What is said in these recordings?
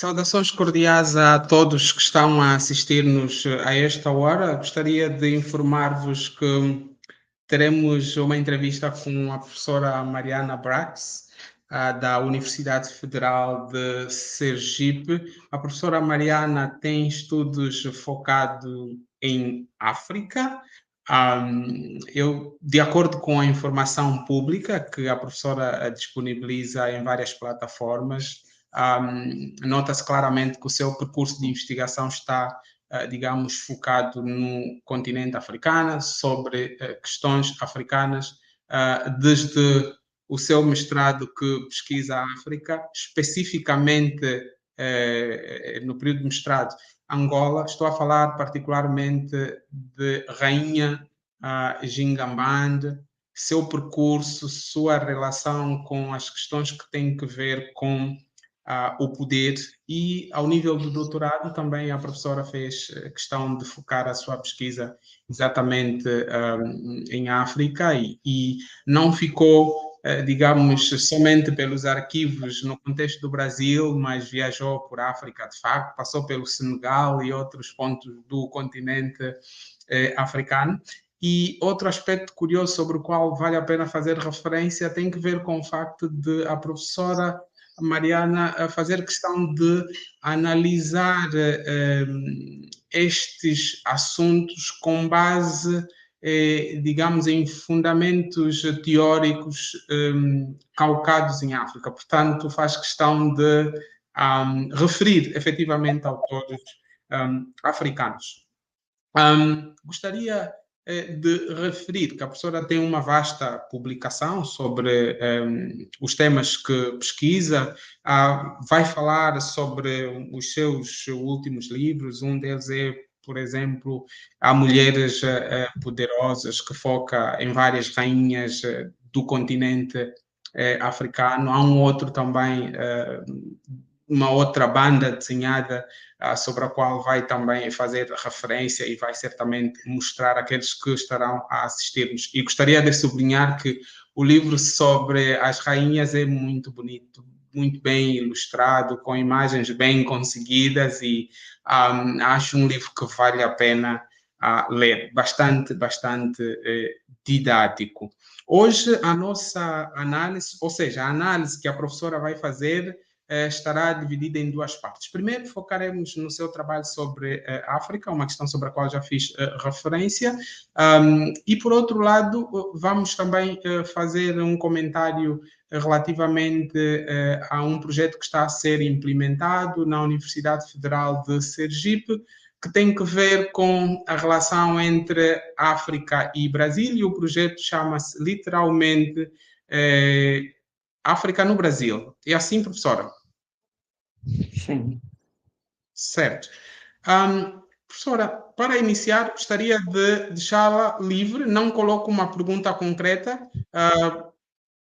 Saudações cordiais a todos que estão a assistir-nos a esta hora. Gostaria de informar-vos que teremos uma entrevista com a professora Mariana Brax, da Universidade Federal de Sergipe. A professora Mariana tem estudos focados em África. De acordo com a informação pública que a professora disponibiliza em várias plataformas, nota-se claramente que o seu percurso de investigação está, digamos, focado no continente africano, sobre questões africanas, desde o seu mestrado que pesquisa a África, especificamente no período de mestrado Angola. Estou a falar particularmente de Rainha Gingambande, seu percurso, sua relação com as questões que têm que ver com o poder, e ao nível do doutorado também a professora fez questão de focar a sua pesquisa exatamente em África e não ficou, digamos, somente pelos arquivos no contexto do Brasil, mas viajou por África de facto, passou pelo Senegal e outros pontos do continente africano. E outro aspecto curioso sobre o qual vale a pena fazer referência tem que ver com o facto de a professora Mariana a fazer questão de analisar estes assuntos com base, digamos, em fundamentos teóricos calcados em África. Portanto, faz questão de referir efetivamente autores africanos. Gostaria de referir que a professora tem uma vasta publicação sobre os temas que pesquisa, vai falar sobre os seus últimos livros, um deles é, por exemplo, Há Mulheres Poderosas, que foca em várias rainhas do continente africano. Há um outro também, uma outra banda desenhada sobre a qual vai também fazer referência e vai certamente mostrar àqueles que estarão a assistir-nos. E gostaria de sublinhar que o livro sobre as rainhas é muito bonito, muito bem ilustrado, com imagens bem conseguidas e acho um livro que vale a pena ler, bastante didático. Hoje a nossa análise, ou seja, a análise que a professora vai fazer estará dividida em duas partes. Primeiro, focaremos no seu trabalho sobre a África, uma questão sobre a qual já fiz referência, e por outro lado, vamos também fazer um comentário relativamente a um projeto que está a ser implementado na Universidade Federal de Sergipe, que tem que ver com a relação entre África e Brasil, e o projeto chama-se literalmente África no Brasil. É assim, professora? Sim. Certo. Professora, para iniciar, gostaria de deixá-la livre, não coloco uma pergunta concreta.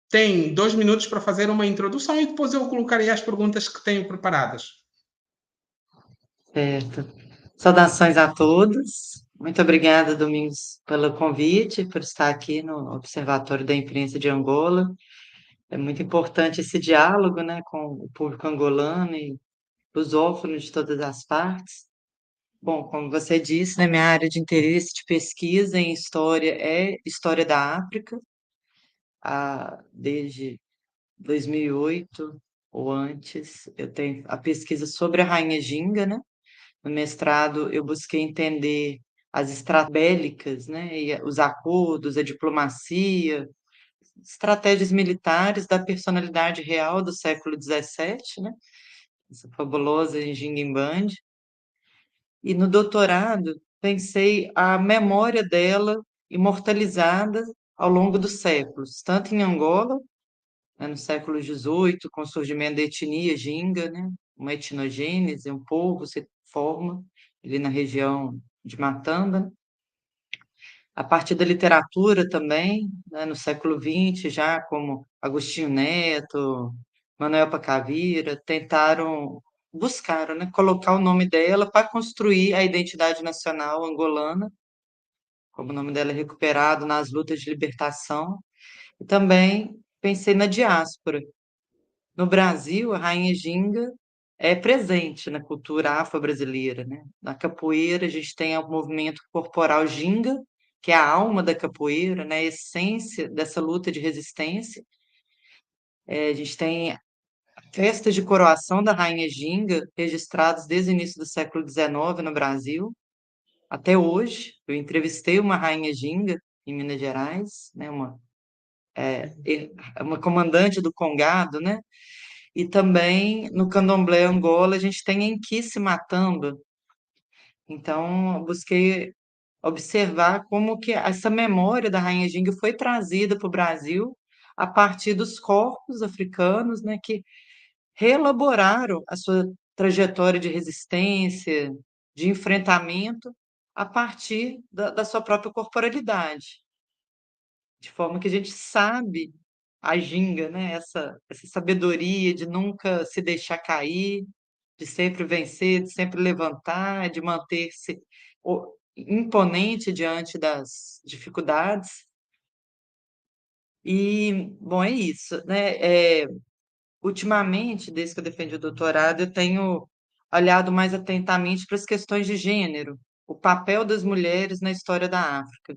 Tem 2 minutos para fazer uma introdução e depois eu colocarei as perguntas que tenho preparadas. Certo. Saudações a todos. Muito obrigada, Domingos, pelo convite, por estar aqui no Observatório da Imprensa de Angola. É muito importante esse diálogo, né, com o público angolano e lusófonos de todas as partes. Bom, como você disse, né, minha área de interesse de pesquisa em história é história da África, desde 2008 ou antes. Eu tenho a pesquisa sobre a Rainha Ginga, né? No mestrado, eu busquei entender as estratégias bélicas, né, e os acordos, a diplomacia, estratégias militares da personalidade real do século XVII, né, essa fabulosa Nginguindabande. E no doutorado, pensei a memória dela imortalizada ao longo dos séculos, tanto em Angola, né, no século XVIII, com o surgimento da etnia Ginga, né, uma etnogênese, um povo se forma ali na região de Matamba, né? A partir da literatura também, né, no século XX, já como Agostinho Neto, Manuel Pacavira, buscaram, né, colocar o nome dela para construir a identidade nacional angolana, como o nome dela é recuperado nas lutas de libertação. E também pensei na diáspora. No Brasil, a Rainha Ginga é presente na cultura afro-brasileira, né? Na capoeira, a gente tem o movimento corporal ginga, que é a alma da capoeira, né? A essência dessa luta de resistência. A gente tem festas de coroação da Rainha Ginga, registradas desde o início do século XIX no Brasil, até hoje. Eu entrevistei uma Rainha Ginga em Minas Gerais, né? Uma comandante do Congado, né? E também no Candomblé Angola a gente tem Enquice Matamba. Então, eu busquei observar como que essa memória da Rainha Ginga foi trazida para o Brasil a partir dos corpos africanos, né, que reelaboraram a sua trajetória de resistência, de enfrentamento, a partir da sua própria corporalidade, de forma que a gente sabe a ginga, né? Essa sabedoria de nunca se deixar cair, de sempre vencer, de sempre levantar, de manter-se imponente diante das dificuldades. E, bom, é isso, né? Ultimamente, desde que eu defendi o doutorado, eu tenho olhado mais atentamente para as questões de gênero, o papel das mulheres na história da África.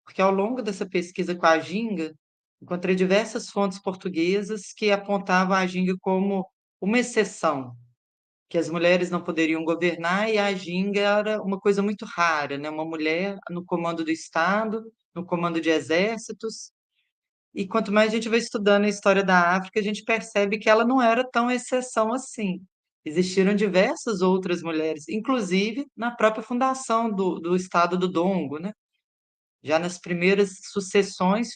Porque ao longo dessa pesquisa com a Ginga, encontrei diversas fontes portuguesas que apontavam a Ginga como uma exceção, que as mulheres não poderiam governar e a Ginga era uma coisa muito rara, né? Uma mulher no comando do Estado, no comando de exércitos, e quanto mais a gente vai estudando a história da África, a gente percebe que ela não era tão exceção assim. Existiram diversas outras mulheres, inclusive na própria fundação do estado do Dongo, né? Já nas primeiras sucessões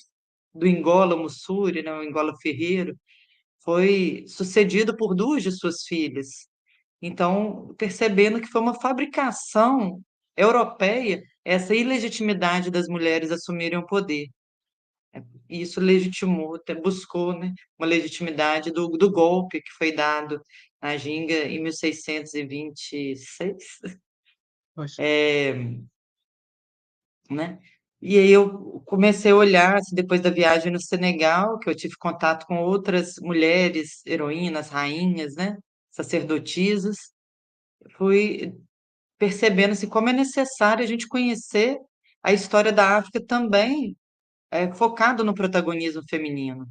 do Ingola Mussuri, né, o Ingola Ferreiro, foi sucedido por duas de suas filhas. Então, percebendo que foi uma fabricação europeia essa ilegitimidade das mulheres assumirem o poder. E isso legitimou, até buscou, né, uma legitimidade do golpe que foi dado à Ginga em 1626, Pois. né? E aí eu comecei a olhar, assim, depois da viagem no Senegal, que eu tive contato com outras mulheres, heroínas, rainhas, né, sacerdotisas, fui percebendo assim, como é necessário a gente conhecer a história da África também, focado no protagonismo feminino,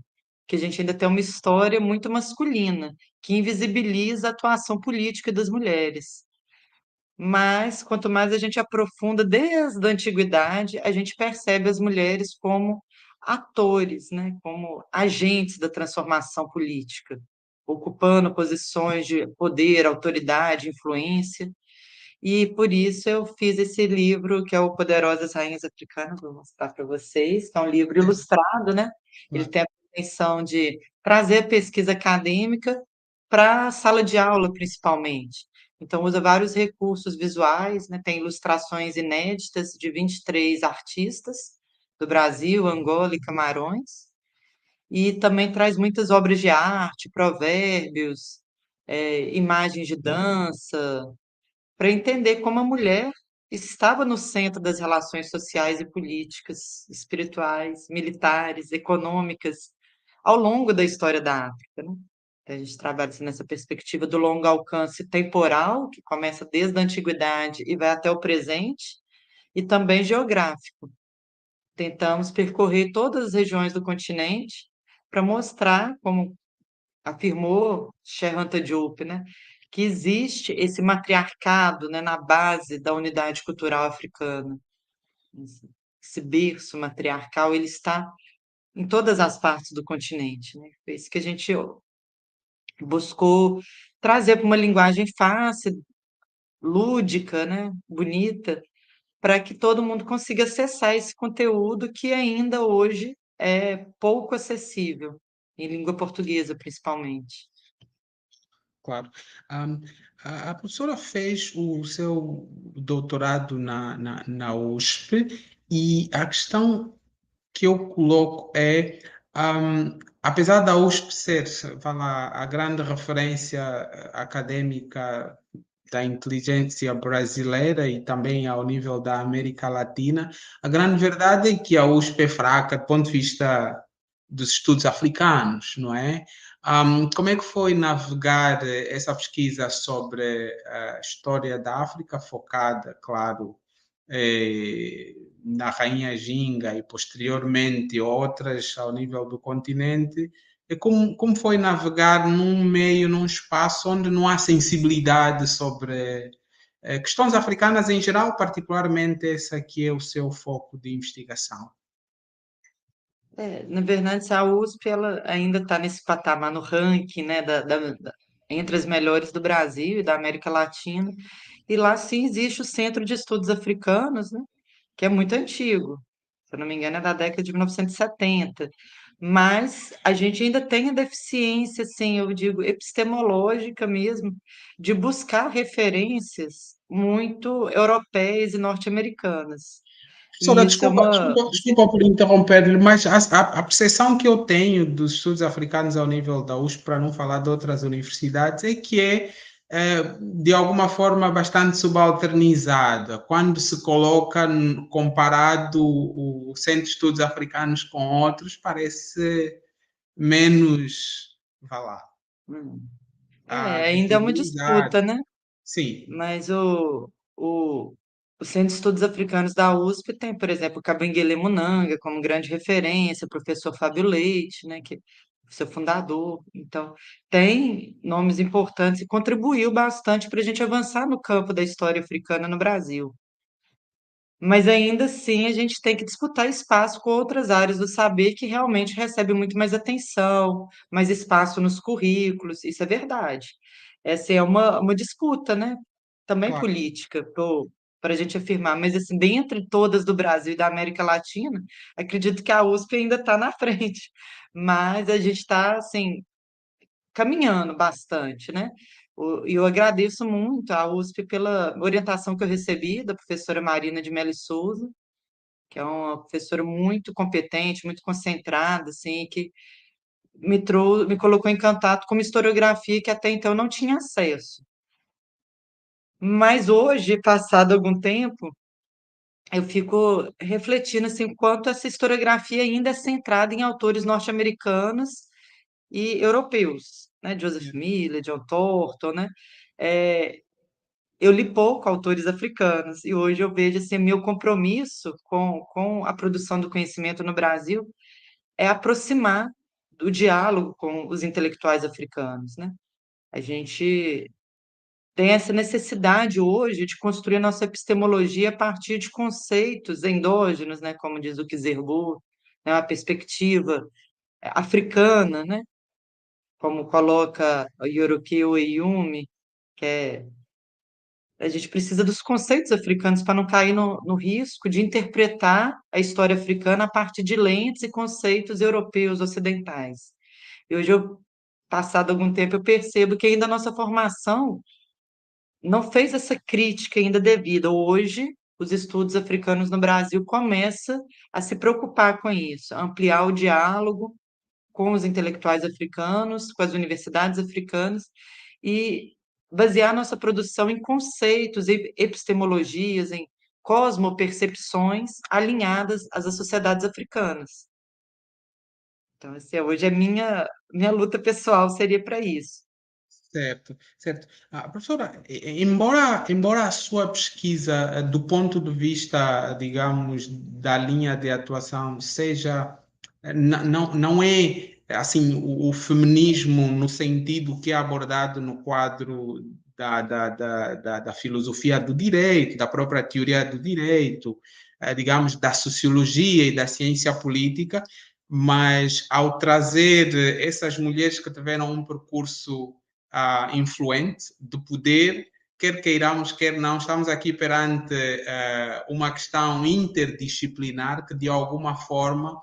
que a gente ainda tem uma história muito masculina, que invisibiliza a atuação política das mulheres. Mas quanto mais a gente aprofunda desde a antiguidade, a gente percebe as mulheres como atores, né, como agentes da transformação política, ocupando posições de poder, autoridade, influência. E por isso eu fiz esse livro, que é o Poderosas Rainhas Africanas, vou mostrar para vocês, que é um livro ilustrado, né? Ele Claro. tem a pretensão de trazer pesquisa acadêmica para a sala de aula, principalmente. Então, usa vários recursos visuais, né? Tem ilustrações inéditas de 23 artistas do Brasil, Angola e Camarões, e também traz muitas obras de arte, provérbios, imagens de dança, para entender como a mulher estava no centro das relações sociais e políticas, espirituais, militares, econômicas, ao longo da história da África, né? A gente trabalha assim, nessa perspectiva do longo alcance temporal, que começa desde a antiguidade e vai até o presente, e também geográfico. Tentamos percorrer todas as regiões do continente para mostrar, como afirmou Sherhanta Diop, né, que existe esse matriarcado, né, na base da unidade cultural africana. Esse berço matriarcal, ele está em todas as partes do continente, né? Foi isso que a gente buscou trazer para uma linguagem fácil, lúdica, né, bonita, para que todo mundo consiga acessar esse conteúdo que ainda hoje é pouco acessível, em língua portuguesa, principalmente. Claro. Ahm, a professora fez o seu doutorado na USP e a questão que eu coloco é, apesar da USP ser, vá lá, a grande referência acadêmica da inteligência brasileira e também ao nível da América Latina, a grande verdade é que a USP é fraca do ponto de vista dos estudos africanos, não é? Como é que foi navegar essa pesquisa sobre a história da África, focada, claro, na Rainha Ginga e posteriormente outras ao nível do continente? E como foi navegar num meio, num espaço onde não há sensibilidade sobre questões africanas em geral, particularmente esse aqui é o seu foco de investigação? Na verdade, a USP ela ainda está nesse patamar no ranking, né, entre as melhores do Brasil e da América Latina. E lá sim existe o Centro de Estudos Africanos, né, que é muito antigo. Se eu não me engano, é da década de 1970. Mas a gente ainda tem a deficiência, assim, eu digo, epistemológica mesmo, de buscar referências muito europeias e norte-americanas. E Professora, isso é desculpa, uma. desculpa, desculpa por interromper-lhe, mas a percepção que eu tenho dos estudos africanos ao nível da USP, para não falar de outras universidades, é que de alguma forma, bastante subalternizada. Quando se coloca comparado o Centro de Estudos Africanos com outros, parece menos, vá lá, Hum, ainda é uma visibilizado. disputa, né? Sim, Mas o Centro de Estudos Africanos da USP tem, por exemplo, o Kabengele Munanga como grande referência, o professor Fábio Leite, né, que é o seu fundador. Então, tem nomes importantes e contribuiu bastante para a gente avançar no campo da história africana no Brasil. Mas ainda assim a gente tem que disputar espaço com outras áreas do saber que realmente recebem muito mais atenção, mais espaço nos currículos, isso é verdade. Essa é uma disputa, né? Também claro. política, para a gente afirmar, mas assim, dentre todas do Brasil e da América Latina, acredito que a USP ainda está na frente, mas a gente está assim, caminhando bastante, né? E eu agradeço muito à USP pela orientação que eu recebi da professora Marina de Mello Souza, que é uma professora muito competente, muito concentrada, assim, que me colocou em contato com uma historiografia que até então eu não tinha acesso. Mas hoje, passado algum tempo, eu fico refletindo assim, quanto essa historiografia ainda é centrada em autores norte-americanos e europeus, né? Joseph Miller, John Thornton, né? É, eu li pouco autores africanos e hoje eu vejo assim, meu compromisso com a produção do conhecimento no Brasil é aproximar do diálogo com os intelectuais africanos, né? A gente tem essa necessidade hoje de construir a nossa epistemologia a partir de conceitos endógenos, né? Como diz o Kizerbo, né? Uma perspectiva africana, né? Como coloca o Yoroki Oeyumi, que é a gente precisa dos conceitos africanos para não cair no risco de interpretar a história africana a partir de lentes e conceitos europeus ocidentais. E hoje, passado algum tempo, eu percebo que ainda a nossa formação não fez essa crítica ainda devida. Hoje, os estudos africanos no Brasil começam a se preocupar com isso, a ampliar o diálogo com os intelectuais africanos, com as universidades africanas, e basear nossa produção em conceitos, em epistemologias, em cosmopercepções alinhadas às sociedades africanas. Então, assim, hoje minha luta pessoal seria para isso. Certo, certo. Professora, embora a sua pesquisa, do ponto de vista, digamos, da linha de atuação, seja, não é, assim, o feminismo no sentido que é abordado no quadro da filosofia do direito, da própria teoria do direito, digamos, da sociologia e da ciência política, mas ao trazer essas mulheres que tiveram um percurso influente de poder, quer queiramos, quer não, estamos aqui perante uma questão interdisciplinar que de alguma forma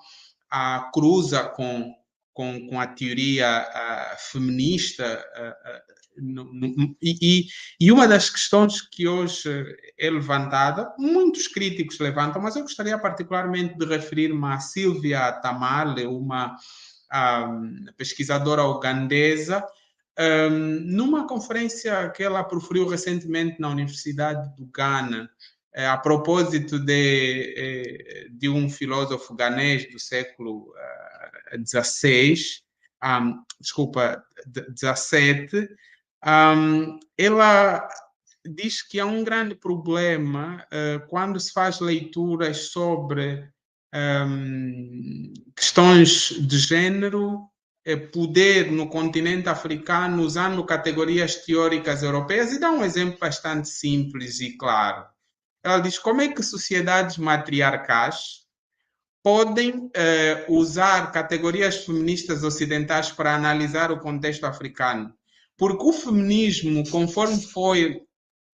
cruza com a teoria feminista. E uma das questões que hoje é levantada, muitos críticos levantam, mas eu gostaria particularmente de referir-me a Silvia Tamale, uma pesquisadora ugandesa, numa conferência que ela proferiu recentemente na Universidade do Ghana, a propósito de um filósofo ganês do século XVI, desculpa, 17, ela diz que há um grande problema quando se faz leituras sobre questões de género, poder no continente africano usando categorias teóricas europeias, e dá um exemplo bastante simples e claro. Ela diz como é que sociedades matriarcais podem usar categorias feministas ocidentais para analisar o contexto africano. Porque o feminismo, conforme foi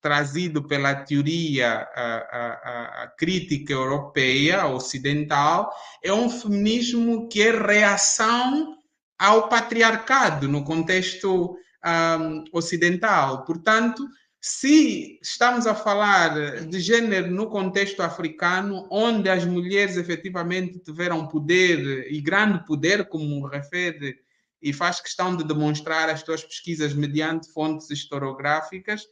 trazido pela teoria a crítica europeia, ocidental, é um feminismo que é reação ao patriarcado no contexto ocidental. Portanto, se estamos a falar de gênero no contexto africano, onde as mulheres efetivamente tiveram poder e grande poder, como refere e faz questão de demonstrar as suas pesquisas mediante fontes historiográficas,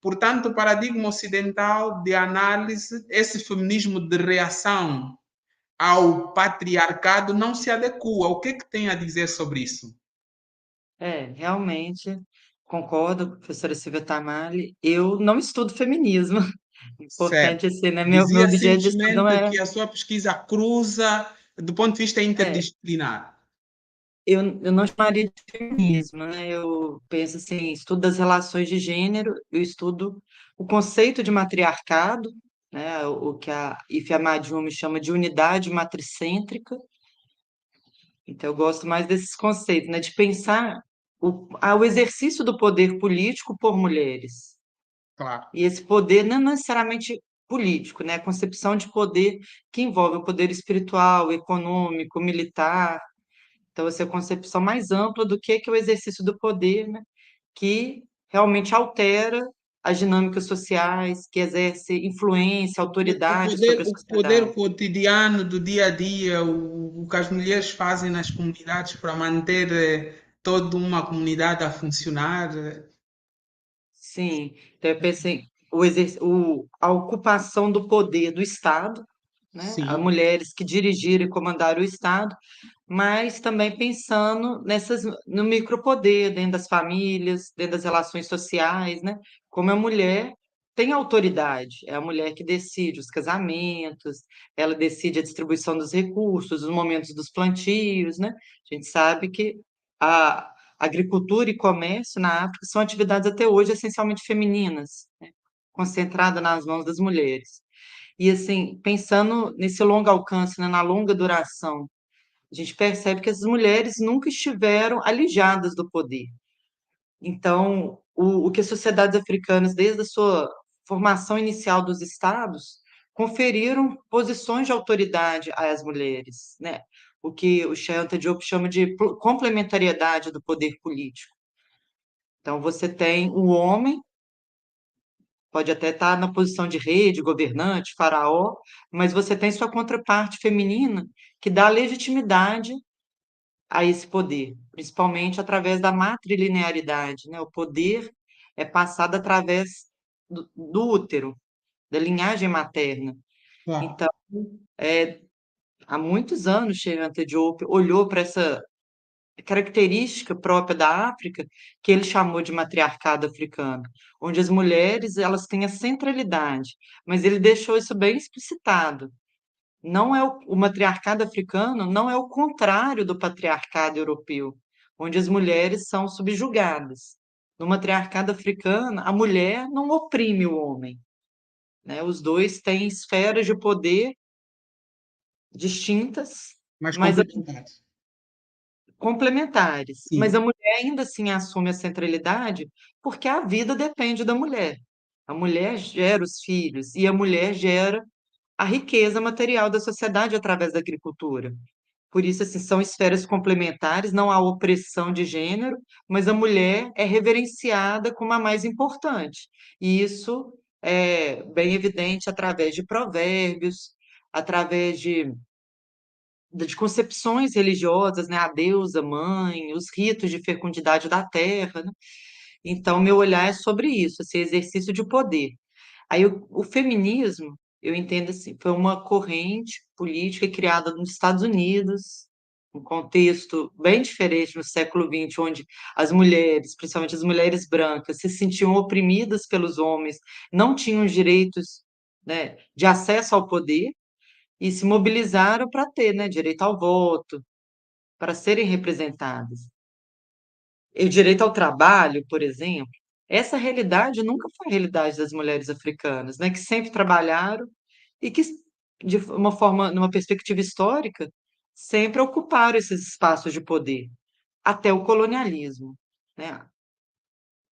portanto, o paradigma ocidental de análise, esse feminismo de reação ao patriarcado não se adequa. O que é que tem a dizer sobre isso? Realmente, concordo com a professora Silvia Tamali. Eu não estudo feminismo. Certo. Importante, assim, né? Meu Dizia objeto de estudo não simplesmente é. que a sua pesquisa cruza do ponto de vista É, interdisciplinar. eu não chamaria de feminismo, né? Eu penso assim, estudo das relações de gênero, eu estudo o conceito de matriarcado, né? O que a Ifeanyi Madjumi chama de unidade matricêntrica. Então, eu gosto mais desses conceitos, né? De pensar o exercício do poder político por mulheres. Claro. E esse poder não é necessariamente político, né? A concepção de poder que envolve o poder espiritual, econômico, militar. Então, essa é a concepção mais ampla do que é o exercício do poder, né? Que realmente altera as dinâmicas sociais, que exerce influência, autoridade sobre a O poder sociedade. cotidiano do dia a dia, o que as mulheres fazem nas comunidades para manter toda uma comunidade a funcionar. Sim, então eu pensei, a ocupação do poder do Estado, né? Há Sim, mulheres que dirigiram e comandaram o Estado, mas também pensando no micropoder dentro das famílias, dentro das relações sociais, né? Como a mulher tem autoridade, é a mulher que decide os casamentos, ela decide a distribuição dos recursos, os momentos dos plantios, né? A gente sabe que a agricultura e comércio na África são atividades até hoje essencialmente femininas, né? Concentradas nas mãos das mulheres. E assim, pensando nesse longo alcance, né, na longa duração, a gente percebe que as mulheres nunca estiveram alijadas do poder. Então, o que as sociedades africanas, desde a sua formação inicial dos estados, conferiram posições de autoridade às mulheres, né? O que o Cheikh Diop chama de complementariedade do poder político. Então, você tem o homem, pode até estar na posição de rei, de governante, faraó, mas você tem sua contraparte feminina que dá legitimidade a esse poder, principalmente através da matrilinearidade, né? O poder é passado através do útero, da linhagem materna. claro. Então, é, há muitos anos, Sheikh Diop olhou para essa característica própria da África, que ele chamou de matriarcado africano, onde as mulheres elas têm a centralidade, mas ele deixou isso bem explicitado. Não é o matriarcado africano não é o contrário do patriarcado europeu, onde as mulheres são subjugadas. No matriarcado africano, a mulher não oprime o homem, né? Os dois têm esferas de poder distintas, Mais mas complementares. complementares. Mas a Sim, mulher ainda assim assume a centralidade porque a vida depende da mulher. A mulher gera os filhos e a mulher gera a riqueza material da sociedade através da agricultura. Por isso, assim, são esferas complementares, não há opressão de gênero, mas a mulher é reverenciada como a mais importante. E isso é bem evidente através de provérbios, através de concepções religiosas, né? A deusa mãe, os ritos de fecundidade da terra, né? Então, meu olhar é sobre isso, esse exercício de poder. Aí, o eu entendo assim, foi uma corrente política criada nos Estados Unidos, um contexto bem diferente no século XX, onde as mulheres, principalmente as mulheres brancas, se sentiam oprimidas pelos homens, não tinham os direitos, né, de acesso ao poder, e se mobilizaram para ter, né, direito ao voto, para serem representadas. E o direito ao trabalho, por exemplo, essa realidade nunca foi a realidade das mulheres africanas, né, que sempre trabalharam e que, de uma forma, numa perspectiva histórica, sempre ocuparam esses espaços de poder, até o colonialismo, né?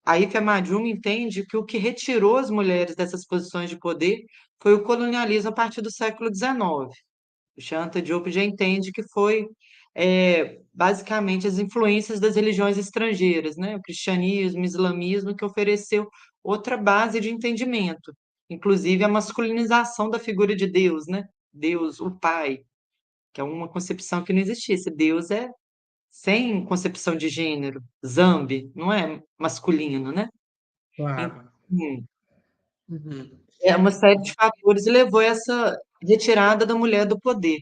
A Ifá Madjuma entende que o que retirou as mulheres dessas posições de poder foi o colonialismo a partir do século XIX. O Shanta Diop já entende que foi basicamente as influências das religiões estrangeiras, né? O cristianismo, o islamismo, que ofereceu outra base de entendimento, inclusive a masculinização da figura de Deus, né? Deus, o Pai, que é uma concepção que não existia. Esse Deus é sem concepção de gênero, Zambi, não é masculino, né? Então, Claro. Uhum. é uma série de fatores e levou a essa retirada da mulher do poder.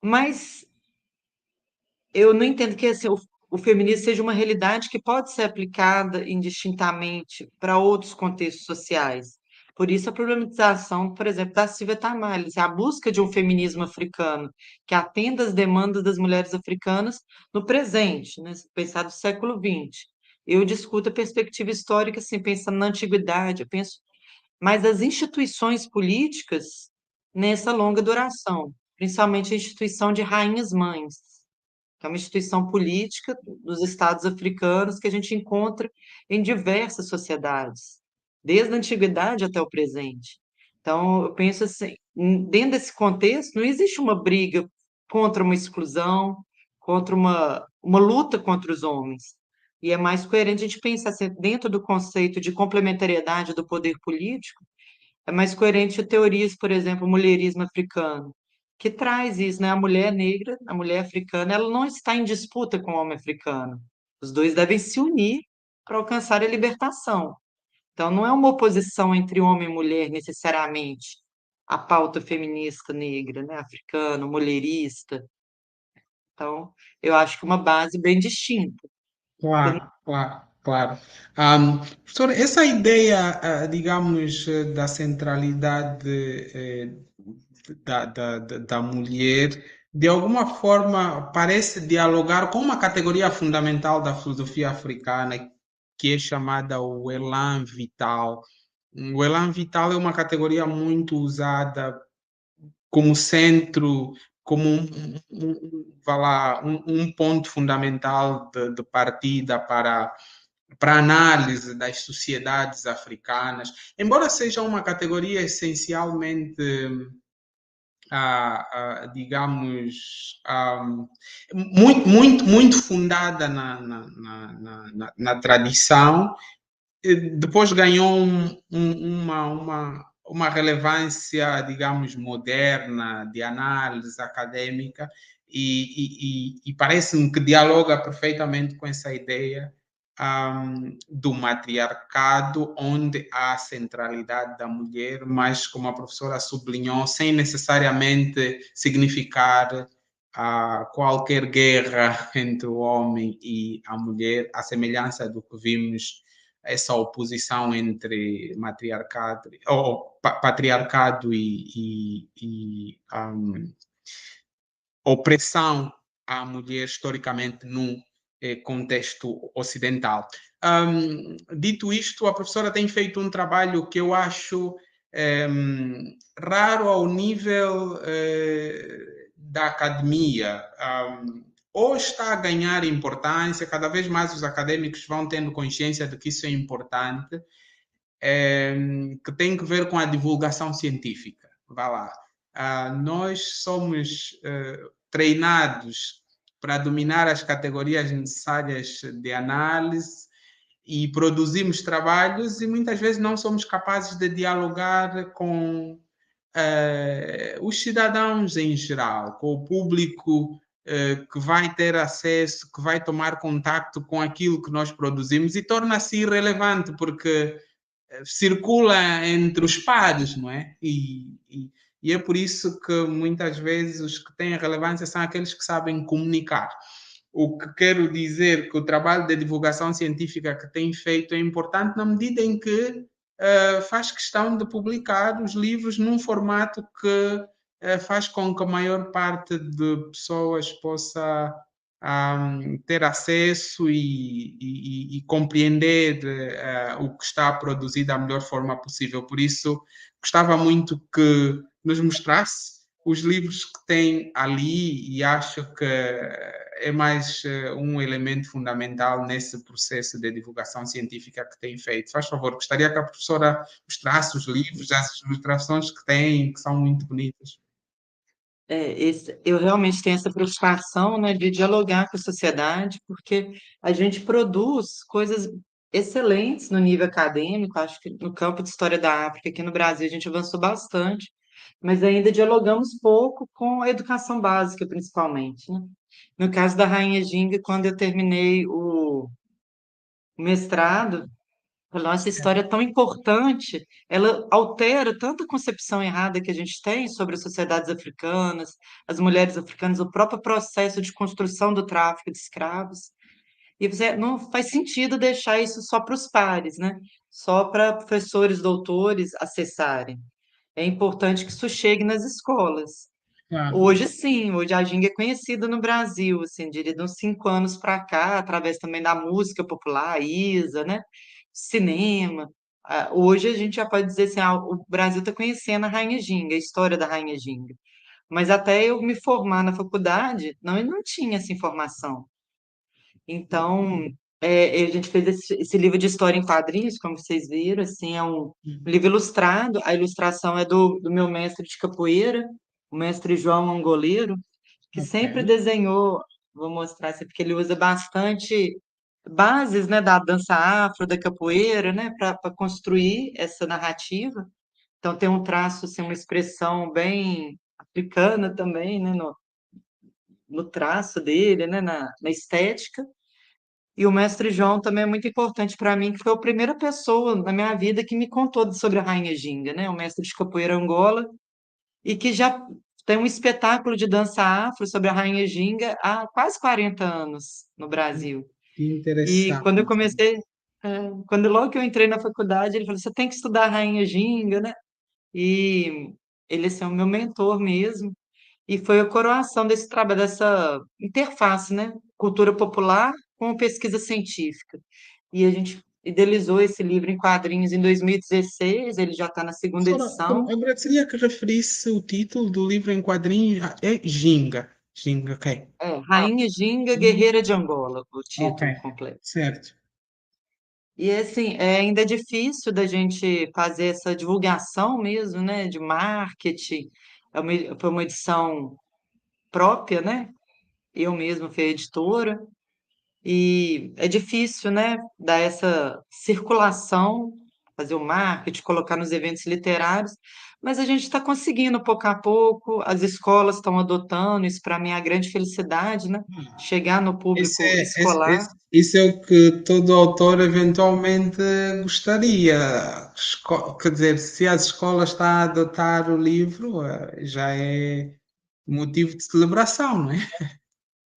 Mas eu não entendo que assim, o feminismo seja uma realidade que pode ser aplicada indistintamente para outros contextos sociais. Por isso, a problematização, por exemplo, da Silvia Tamares, a busca de um feminismo africano que atenda às demandas das mulheres africanas no presente, né? Se pensar do século XX. Eu discuto a perspectiva histórica, assim, pensando na antiguidade, eu penso mais as instituições políticas nessa longa duração, principalmente a instituição de rainhas-mães, que é uma instituição política dos estados africanos que a gente encontra em diversas sociedades, desde a antiguidade até o presente. Então, eu penso assim, dentro desse contexto, não existe uma briga contra uma exclusão, contra uma luta contra os homens. E é mais coerente a gente pensar assim, dentro do conceito de complementariedade do poder político, é mais coerente teorias, por exemplo, o mulherismo africano, que traz isso, né? A mulher negra, a mulher africana, ela não está em disputa com o homem africano. Os dois devem se unir para alcançar a libertação. Então, não é uma oposição entre homem e mulher, necessariamente, a pauta feminista negra, né? Africana, mulherista. Então, eu acho que uma base bem distinta. Claro, claro, claro. Professor, essa ideia, digamos, da centralidade da mulher, de alguma forma parece dialogar com uma categoria fundamental da filosofia africana, que é chamada o elan vital. O elan vital é uma categoria muito usada como centro, como vá lá, um ponto fundamental de partida para análise das sociedades africanas, embora seja uma categoria essencialmente, digamos, muito fundada na tradição, depois ganhou uma relevância, digamos, moderna, de análise acadêmica, e parece-me que dialoga perfeitamente com essa ideia do matriarcado, onde há a centralidade da mulher, mas, como a professora sublinhou, sem necessariamente significar qualquer guerra entre o homem e a mulher, à semelhança do que vimos essa oposição entre matriarcado, ou patriarcado e opressão à mulher historicamente no contexto ocidental. Dito isto, a professora tem feito um trabalho que eu acho raro ao nível da academia. Ou está a ganhar importância, cada vez mais os acadêmicos vão tendo consciência de que isso é importante, que tem que ver com a divulgação científica. Vá lá. Nós somos treinados para dominar as categorias necessárias de análise e produzimos trabalhos e muitas vezes não somos capazes de dialogar com os cidadãos em geral, com o público que vai ter acesso, que vai tomar contato com aquilo que nós produzimos e torna-se irrelevante porque circula entre os pares, não é? e é por isso que muitas vezes os que têm relevância são aqueles que sabem comunicar. O que quero dizer que o trabalho de divulgação científica que tem feito é importante na medida em que faz questão de publicar os livros num formato que faz com que a maior parte de pessoas possa ter acesso e compreender o que está produzido da melhor forma possível. Por isso, gostava muito que nos mostrasse os livros que tem ali e acho que é mais um elemento fundamental nesse processo de divulgação científica que tem feito. Faz favor, gostaria que a professora mostrasse os livros, as ilustrações que tem, que são muito bonitas. Eu realmente tenho essa preocupação, né, de dialogar com a sociedade, porque a gente produz coisas excelentes no nível acadêmico, acho que no campo de História da África, aqui no Brasil, a gente avançou bastante, mas ainda dialogamos pouco com a educação básica, principalmente, né? No caso da Rainha Ginga, quando eu terminei o mestrado, nossa história é tão importante, ela altera tanta concepção errada que a gente tem sobre as sociedades africanas, as mulheres africanas, o próprio processo de construção do tráfico de escravos. E você, não faz sentido deixar isso só para os pares, né? Só para professores, doutores acessarem. É importante que isso chegue nas escolas. Claro. Hoje sim, hoje a ginga é conhecida no Brasil, assim, diria de uns 5 anos para cá, através também da música popular, a Isa, né? Cinema. Hoje a gente já pode dizer assim, o Brasil está conhecendo a Rainha Ginga, a história da Rainha Ginga. Mas até eu me formar na faculdade, não tinha essa informação. Então, a gente fez esse livro de história em quadrinhos, como vocês viram, assim, é um livro ilustrado. A ilustração é do meu mestre de capoeira, o mestre João Angoleiro, que Ok. sempre desenhou, vou mostrar assim, porque ele usa bastante bases, né, da dança afro, da capoeira, né, para construir essa narrativa. Então tem um traço, assim, uma expressão bem africana também, né, no traço dele, né, na estética. E o mestre João também é muito importante para mim, que foi a primeira pessoa na minha vida que me contou sobre a Rainha Ginga, né, o mestre de capoeira Angola, e que já tem um espetáculo de dança afro sobre a Rainha Ginga há quase 40 anos no Brasil. E quando eu Interessante. comecei, quando logo que eu entrei na faculdade, ele falou: você tem que estudar a Rainha Ginga, né? E ele assim, é o meu mentor mesmo. E foi a coroação desse trabalho, dessa interface, né? Cultura popular com pesquisa científica. E a gente idealizou esse livro em quadrinhos em 2016, ele já está na segunda Professora, edição. agradeceria que referisse o título do livro em quadrinhos. É Ginga. Ginga, ok. Rainha Ginga, Guerreira Ginga. de Angola, o Ok, título completo. certo. E assim, ainda é difícil da gente fazer essa divulgação mesmo, né, de marketing. Foi uma edição própria, né? Eu mesma fui a editora. E é difícil, né, dar essa circulação, fazer o marketing, colocar nos eventos literários, mas a gente está conseguindo pouco a pouco, as escolas estão adotando, isso para mim é a grande felicidade, né? Chegar no público escolar. Isso é o que todo autor eventualmente gostaria. Quer dizer, se as escolas estão a adotar o livro, já é motivo de celebração, não é?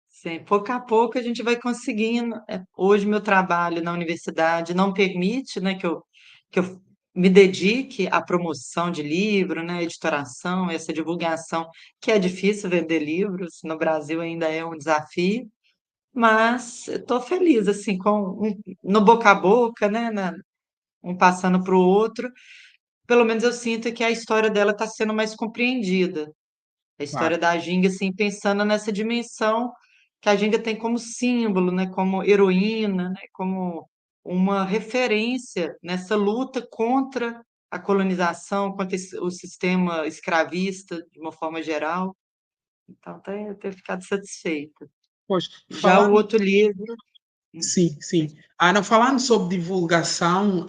Sim, pouco a pouco a gente vai conseguindo. Hoje meu trabalho na universidade não permite, né, que eu me dedique à promoção de livro, né, editoração, essa divulgação, que é difícil vender livros, no Brasil ainda é um desafio, mas estou feliz, assim, no boca a boca, né, um passando para o outro, pelo menos eu sinto que a história dela está sendo mais compreendida. A história Claro. da Ginga, assim, pensando nessa dimensão que a Ginga tem como símbolo, né, como heroína, né, como uma referência nessa luta contra a colonização, contra o sistema escravista, de uma forma geral. Então, tenho ficado satisfeita. Pois, Já o falando, outro livro, sim, sim. Não, falando sobre divulgação,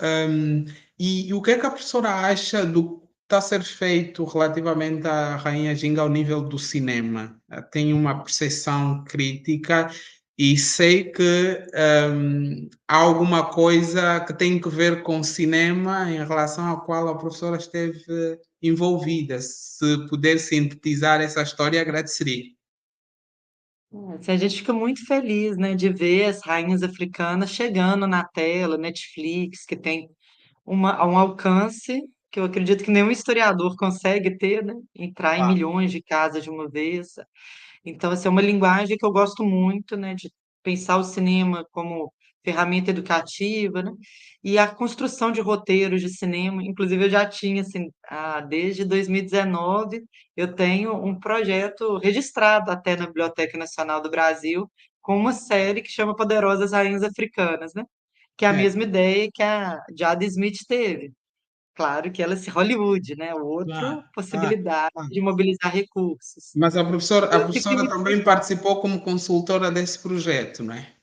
e o que é que a professora acha do que está a ser feito relativamente à Rainha Ginga ao nível do cinema? Tem uma percepção crítica e sei que há alguma coisa que tem que ver com cinema em relação à qual a professora esteve envolvida. Se puder sintetizar essa história, agradeceria. Assim, a gente fica muito feliz, né, de ver as rainhas africanas chegando na tela, Netflix, que tem um alcance que eu acredito que nenhum historiador consegue ter, né, entrar em Claro, milhões de casas de uma vez. Então, assim, é uma linguagem que eu gosto muito, né, de pensar o cinema como ferramenta educativa, né, e a construção de roteiros de cinema. Inclusive, eu já tinha, assim, desde 2019, eu tenho um projeto registrado até na Biblioteca Nacional do Brasil, com uma série que chama Poderosas Rainhas Africanas, né, que é a certo, mesma ideia que a Jada Smith teve. Claro que ela é Hollywood, né, claro, outra claro, possibilidade claro. de mobilizar recursos. Mas a Eu fiquei professora também participou como consultora desse projeto, não é?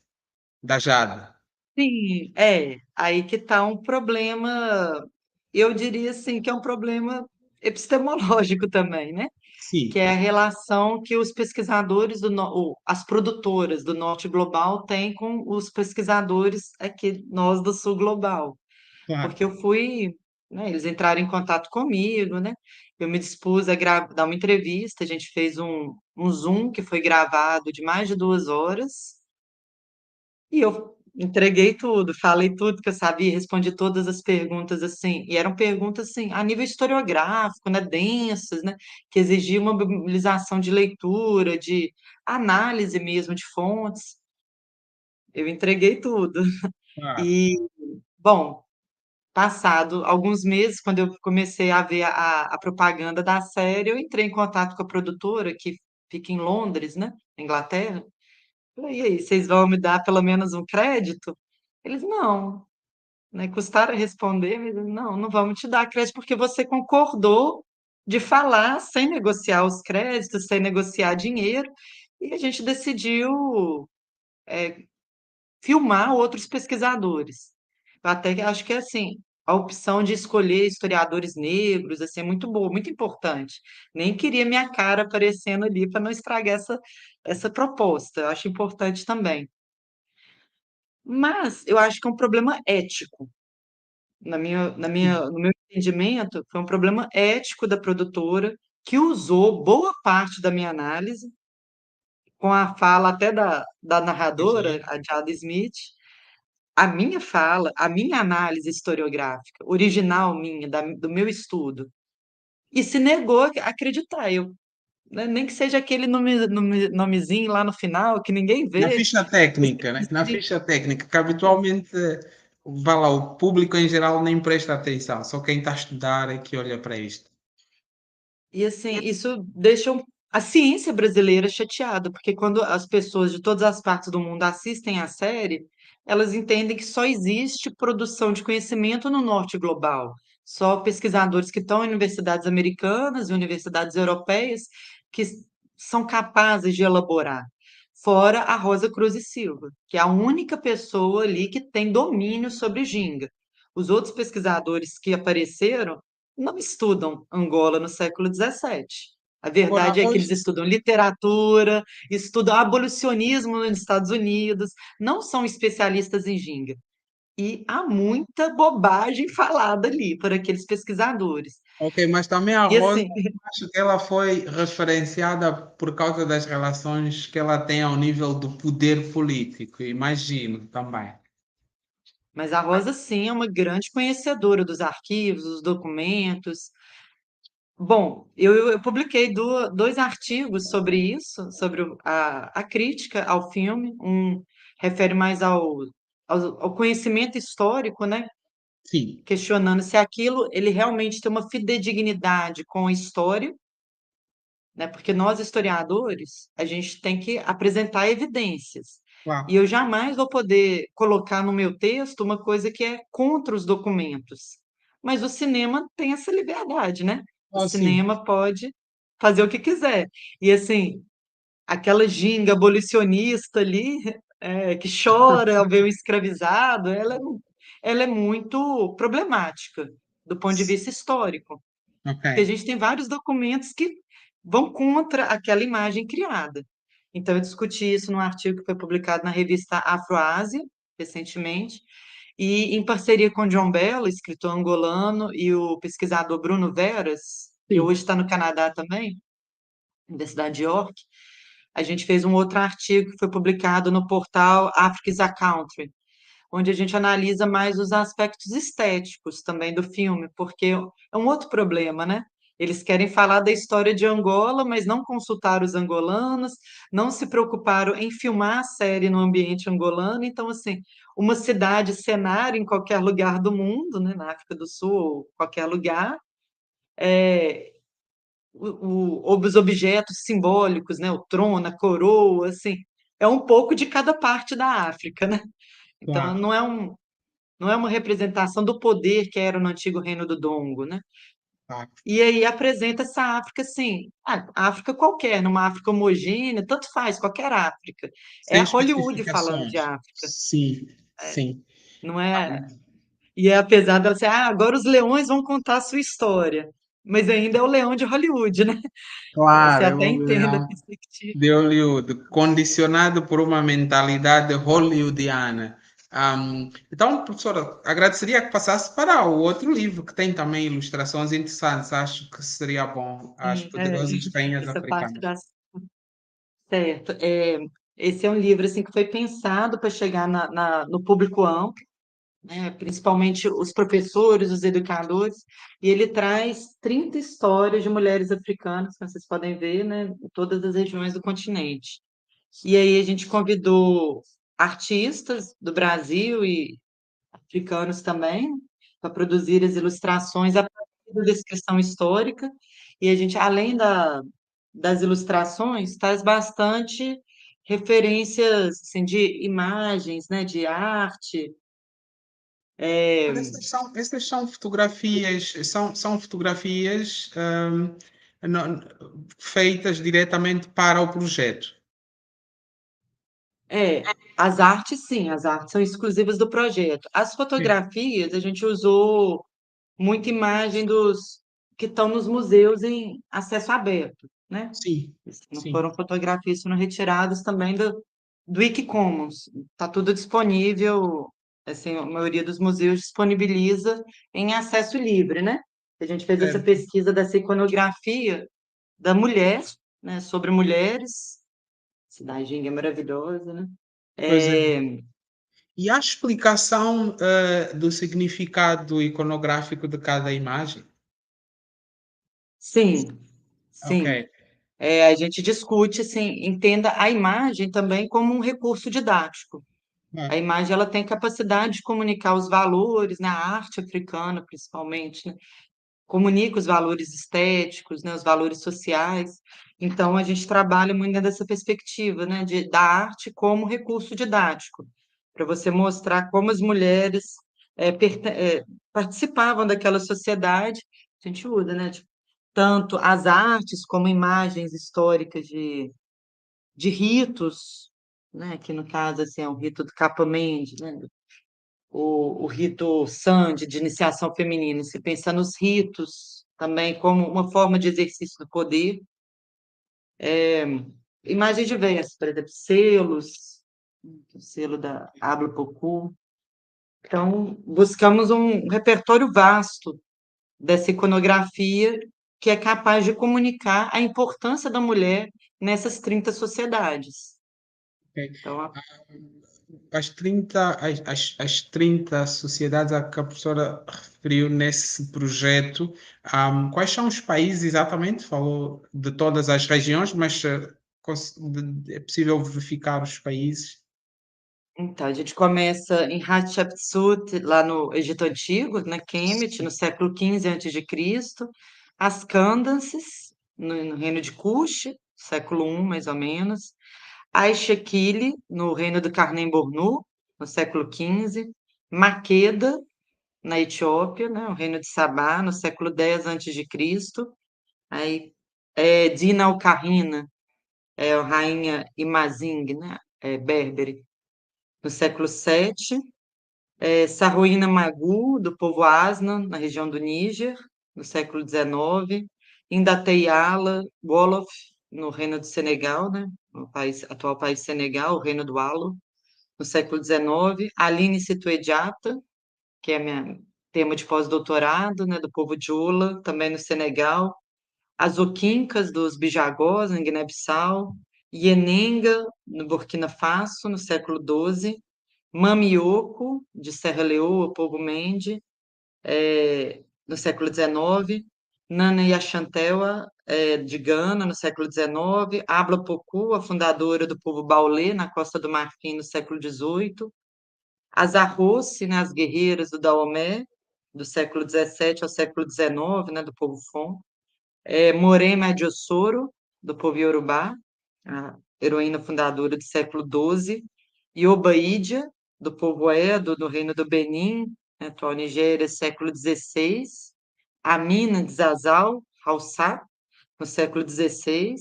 Da Jada. sim, é, aí que está um problema, eu diria assim, que é um problema epistemológico também, né? Que Sim, é a relação que os pesquisadores ou as produtoras do Norte Global têm com os pesquisadores aqui, nós do Sul Global. claro. Porque eu fui, né, eles entraram em contato comigo, né? Eu me dispus a dar uma entrevista, a gente fez um Zoom que foi gravado de mais de 2 horas, e eu entreguei tudo, falei tudo que eu sabia, respondi todas as perguntas assim, e eram perguntas assim, a nível historiográfico, né, densas, né, que exigiam uma mobilização de leitura, de análise mesmo de fontes. Eu entreguei tudo. Claro. E, bom, passado alguns meses, quando eu comecei a ver a propaganda da série, eu entrei em contato com a produtora, que fica em Londres, né, na Inglaterra. Falei: "E aí, vocês vão me dar pelo menos um crédito?" Eles: "Não", né, custaram a responder, mas "Não, não vamos te dar crédito, porque você concordou de falar sem negociar os créditos, sem negociar dinheiro, e a gente decidiu filmar outros pesquisadores". Eu até que acho que, assim, a opção de escolher historiadores negros, assim, é muito boa, muito importante. Nem queria minha cara aparecendo ali para não estragar essa proposta, eu acho importante também. Mas eu acho que é um problema ético, Sim. no meu entendimento, foi um problema ético da produtora, que usou boa parte da minha análise, com a fala até da narradora, Entendi. a Jada Smith, a minha fala, a minha análise historiográfica, original minha, do meu estudo, e se negou a acreditar. Eu, né, nem que seja aquele nomezinho lá no final, que ninguém Na vê. ficha técnica, né? Na ficha técnica, que habitualmente, vá lá, o público em geral nem presta atenção, só quem está a estudar é que olha para isto. E assim, isso deixa a ciência brasileira chateada, porque quando as pessoas de todas as partes do mundo assistem à série, elas entendem que só existe produção de conhecimento no norte global. Só pesquisadores que estão em universidades americanas e universidades europeias que são capazes de elaborar. Fora a Rosa Cruz e Silva, que é a única pessoa ali que tem domínio sobre Ginga. Os outros pesquisadores que apareceram não estudam Angola no século XVII. A Agora, verdade é que eles hoje, estudam literatura, estudam abolicionismo nos Estados Unidos, não são especialistas em ginga. E há muita bobagem falada ali por aqueles pesquisadores. ok, mas também a E Rosa, assim, acho que ela foi referenciada por causa das relações que ela tem ao nível do poder político, imagino também. mas a Rosa, sim, é uma grande conhecedora dos arquivos, dos documentos. Bom, eu publiquei dois artigos sobre isso, sobre a crítica ao filme. Um refere mais ao conhecimento histórico, né? Sim, Questionando se aquilo ele realmente tem uma fidedignidade com a história, né? Porque nós, historiadores, a gente tem que apresentar evidências. E claro. eu jamais vou poder colocar no meu texto uma coisa que é contra os documentos. Mas o cinema tem essa liberdade, né? O Ah, sim. cinema pode fazer o que quiser. E assim, aquela ginga abolicionista ali, que chora ao ver o escravizado, ela é muito problemática do ponto de vista histórico. Ok. Porque a gente tem vários documentos que vão contra aquela imagem criada. Então, eu discuti isso num artigo que foi publicado na revista Afroásia, recentemente, e em parceria com John Bell, escritor angolano, e o pesquisador Bruno Veras, que Sim. hoje está no Canadá também, da cidade de York, a gente fez um outro artigo que foi publicado no portal Africa is a Country, onde a gente analisa mais os aspectos estéticos também do filme, porque é um outro problema, né? Eles querem falar da história de Angola, mas não consultaram os angolanos, não se preocuparam em filmar a série no ambiente angolano. Então, assim, uma cidade, cenário em qualquer lugar do mundo, né, na África do Sul, ou qualquer lugar, é, os objetos simbólicos, né, o trono, a coroa, assim, é um pouco de cada parte da África, né? Então, Claro, não é uma representação do poder que era no antigo reino do Dongo, né? claro. E aí apresenta essa África assim, África qualquer, numa África homogênea, tanto faz, qualquer África. É Sem a Hollywood falando de especificações. África, Sim, sim. não é? E é apesar dela ser, agora os leões vão contar a sua história, mas ainda é o leão de Hollywood, né? Você Claro, é até um entende a leão perspectiva. de Hollywood, condicionado por uma mentalidade hollywoodiana. Então, professora, agradeceria que passasse para o outro livro, que tem também ilustrações interessantes. Acho que seria bom, As Poderosas Rainhas Essa parte Africanas. da certo. Esse é um livro assim que foi pensado para chegar no público amplo, né, principalmente os professores, os educadores, e ele traz 30 histórias de mulheres africanas, como vocês podem ver, né, em todas as regiões do continente. E aí a gente convidou artistas do Brasil e africanos também para produzir as ilustrações a partir da descrição histórica, e a gente, além das ilustrações, traz bastante referências assim, de imagens, né, de arte. Essas são fotografias, são fotografias não- feitas diretamente para o projeto. As artes, sim, as artes são exclusivas do projeto. As Sim, fotografias, a gente usou muita imagem dos que estão nos museus em acesso aberto, né? sim. Não Sim. foram fotografias, foram retiradas também do Wikicommons. Está tudo disponível, assim, a maioria dos museus disponibiliza em acesso livre, né? A gente fez essa Certo. pesquisa dessa iconografia da mulher, né, sobre mulheres. Cidade Ginga é maravilhosa, né? Pois é. É, E a explicação, do significado iconográfico de cada imagem? sim, Ok. sim. A gente discute, assim, entenda a imagem também como um recurso didático. A Ah, imagem ela tem capacidade de comunicar os valores, na arte africana, principalmente, né? Comunica os valores estéticos, né? Os valores sociais. Então, a gente trabalha muito dentro dessa perspectiva, né? Da arte como recurso didático, para você mostrar como as mulheres participavam daquela sociedade. A gente usa, né? Tanto as artes como imagens históricas de ritos, né, que no caso assim, é o rito do Kapamend, né, o rito Sande, de iniciação feminina. Se pensa nos ritos também como uma forma de exercício do poder. Imagens diversas, por exemplo, selos, o selo da Habla Pocu. Então, buscamos um repertório vasto dessa iconografia que é capaz de comunicar a importância da mulher nessas 30 sociedades. ok. Então, As 30 sociedades a que a professora referiu nesse projeto, quais são os países exatamente? Falou de todas as regiões, mas é possível verificar os países? então, a gente começa em Hatshepsut, lá no Egito Antigo, na Kemet, no século XV a.C., as Candaces, no reino de Kush, século I, mais ou menos, Aishekili, no reino do Kanem-Bornu, no século XV, Maqueda, na Etiópia, né, o reino de Sabá, no século X a.C., aí Dina al-Karina, a rainha Imazing, né, berbere, no século VII, Sarroína Magu, do povo Asnan, na região do Níger, no século XIX, Indatei Ala Wolof, no reino do Senegal, né, no atual país Senegal, o Reino do Halo, no século XIX. Aline Sitoé Diatta, que é minha tema de pós-doutorado, né, do povo Dioula, também no Senegal. As Oquincas dos Bijagós, em Guiné-Bissau. Yenenga, no Burkina Faso, no século XII. Mamioco, de Serra Leoa, povo Mende, no século XIX. Nana Yaxantewa, de Gana, no século XIX. Abla Poku, a fundadora do povo Baulé, na Costa do Marfim, no século XVIII. As Arroce, né, as guerreiras do Daomé, do século XVII ao século XIX, né, do povo Fon. Morema Adiossoro, do povo Yorubá, a heroína fundadora do século XII. Iobaídia, do povo Edo, do Reino do Benin, né, atual Nigéria, século XVI. Amina de Zazal, Haussá, no século XVI.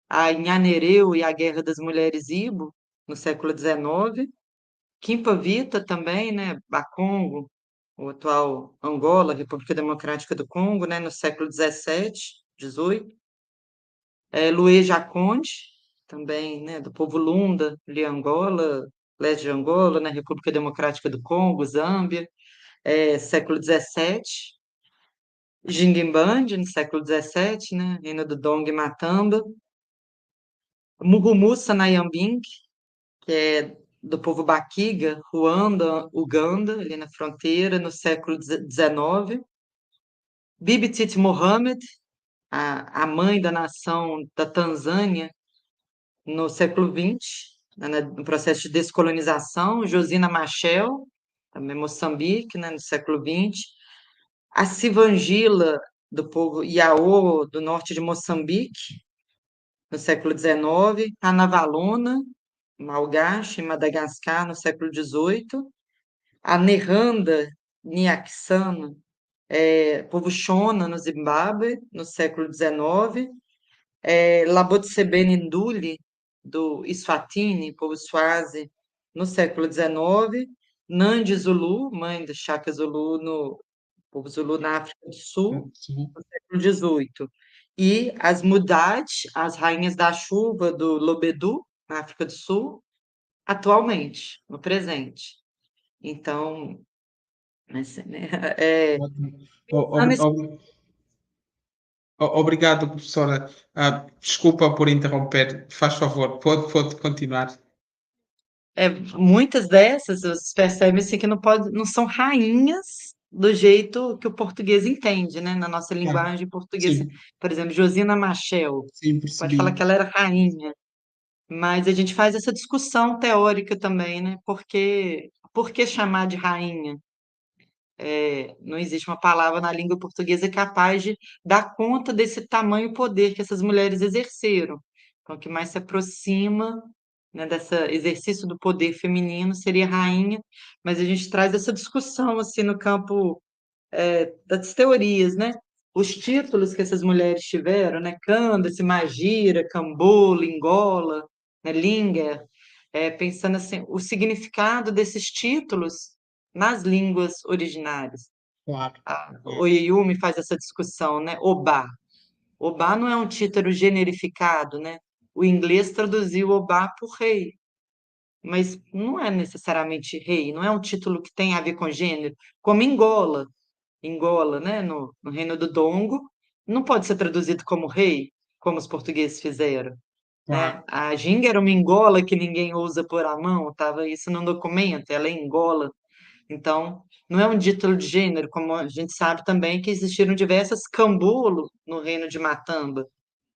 A Nhanereu e a Guerra das Mulheres Ibo, no século XIX. Quimpa Vita também, né, Bakongo, o atual Angola, República Democrática do Congo, né, no século XVII, XVIII. Luê Jaconde, também, né, do povo Lunda, de Angola, leste de Angola, né, República Democrática do Congo, Zâmbia, século XVII. Jinguimbande, no século XVII, né, Reino do Dong e Matamba. Muhumusa Nyambing, que é do povo Baquiga, Ruanda, Uganda, ali na fronteira, no século XIX. Bibi Titi Mohamed, a mãe da nação da Tanzânia, no século XX, né, no processo de descolonização. Josina Machel, também Moçambique, né, no século XX. A Sivangila, do povo Iaô, do norte de Moçambique, no século XIX. A Navalona, Malgache, em Madagascar, no século XVIII. A Neranda Nyaksana, povo Shona, no Zimbábue, no século XIX. Labotsebene Nduli, do Eswatini, povo Swazi, no século XIX. Nandi Zulu, mãe de Shaka Zulu, no povo Zulu na África do Sul, Sim. no século XVIII. E as Mudad, as rainhas da chuva do Lobedu, na África do Sul, atualmente, no presente. Então, assim, né, Ótimo. pensando esse Obrigado, professora. Desculpa por interromper. Faz favor, pode continuar. muitas dessas, vocês percebem assim, que não são rainhas do jeito que o português entende, né? Na nossa Claro. linguagem portuguesa. Sim, Por exemplo, Josina Machel, sim, pode falar que percebi. ela era rainha, mas a gente faz essa discussão teórica também, né? Por que chamar de rainha? Não existe uma palavra na língua portuguesa capaz de dar conta desse tamanho poder que essas mulheres exerceram. Então, o que mais se aproxima, né, desse exercício do poder feminino seria rainha, mas a gente traz essa discussão assim no campo das teorias, né? Os títulos que essas mulheres tiveram, né? Candace, Magira, Cambola, Lingola, né? Linger, pensando assim, o significado desses títulos nas línguas originárias. Claro. O Yeyumi faz essa discussão, né? Obá. Obá não é um título generificado, né? O inglês traduziu Obá por rei, mas não é necessariamente rei, não é um título que tem a ver com gênero, como Angola, né, no Reino do Dongo, não pode ser traduzido como rei, como os portugueses fizeram, né? Claro. A ginga era uma Angola que ninguém ousa pôr a mão, estava isso no documento, ela é Angola. Então, não é um título de gênero, como a gente sabe também que existiram diversas cambulo no Reino de Matamba.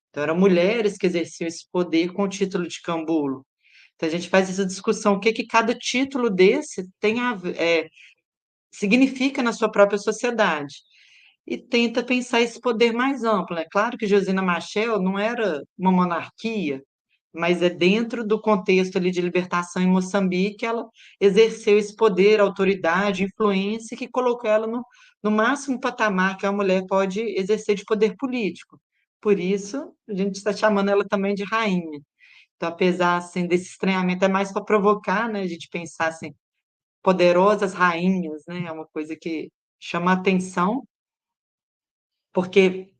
Então, eram mulheres que exerciam esse poder com o título de cambulo. Então, a gente faz essa discussão, o que que cada título desse significa na sua própria sociedade e tenta pensar esse poder mais amplo. É claro que Josina Machel não era uma monarquia, mas é dentro do contexto ali de libertação em Moçambique, ela exerceu esse poder, autoridade, influência, que colocou ela no máximo patamar que a mulher pode exercer de poder político. Por isso, a gente está chamando ela também de rainha. Então, apesar assim, desse estranhamento, é mais para provocar, né, a gente pensar assim, poderosas rainhas, né, é uma coisa que chama atenção, porque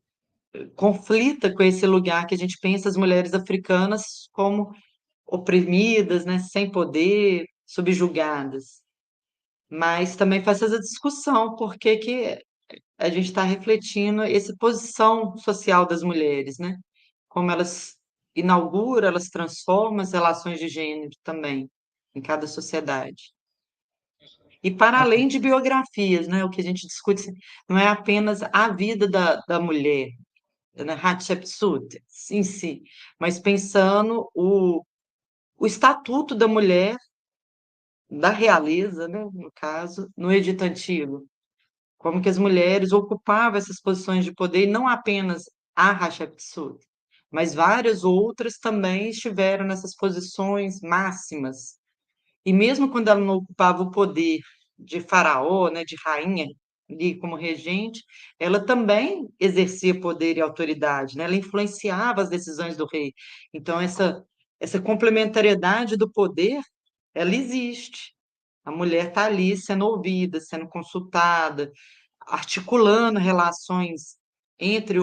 conflita com esse lugar que a gente pensa as mulheres africanas como oprimidas, né, sem poder, subjugadas. Mas também faz essa discussão, porque que a gente está refletindo essa posição social das mulheres, né? Como elas inauguram, elas transformam as relações de gênero também em cada sociedade. E para além de biografias, né? O que a gente discute não é apenas a vida da mulher, né? Hatshepsut em si, mas pensando o estatuto da mulher, da realeza, né? No caso, no Egito Antigo. Como que as mulheres ocupavam essas posições de poder, e não apenas a Hatshepsut, mas várias outras também estiveram nessas posições máximas. E mesmo quando ela não ocupava o poder de faraó, né, de rainha, ali como regente, ela também exercia poder e autoridade, né? Ela influenciava as decisões do rei. Então, essa complementariedade do poder, ela existe. A mulher está ali sendo ouvida, sendo consultada, articulando relações entre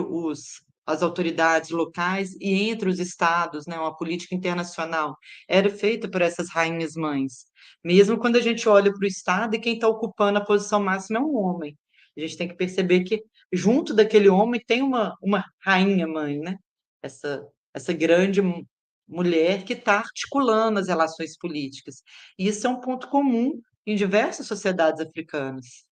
as autoridades locais e entre os estados, né? Uma política internacional era feita por essas rainhas mães. Mesmo quando a gente olha para o estado e quem está ocupando a posição máxima é um homem. A gente tem que perceber que junto daquele homem tem uma rainha mãe, né? Essa grande mulher que está articulando as relações políticas. E isso é um ponto comum em diversas sociedades africanas,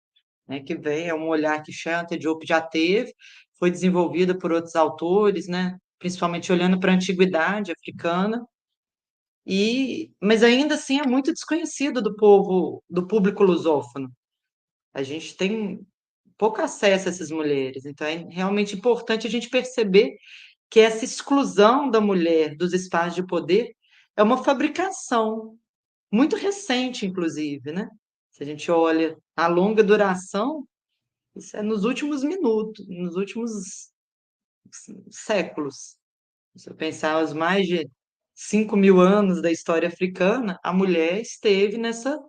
né, que vem, é um olhar que Chantal Diop já teve, foi desenvolvida por outros autores, né, principalmente olhando para a antiguidade africana, mas ainda assim é muito desconhecido do público lusófono. A gente tem pouco acesso a essas mulheres, então é realmente importante a gente perceber que essa exclusão da mulher dos espaços de poder é uma fabricação muito recente, inclusive, né? Se a gente olha a longa duração, isso é nos últimos minutos, nos últimos séculos. Se eu pensar os mais de 5.000 anos da história africana, a mulher esteve nessa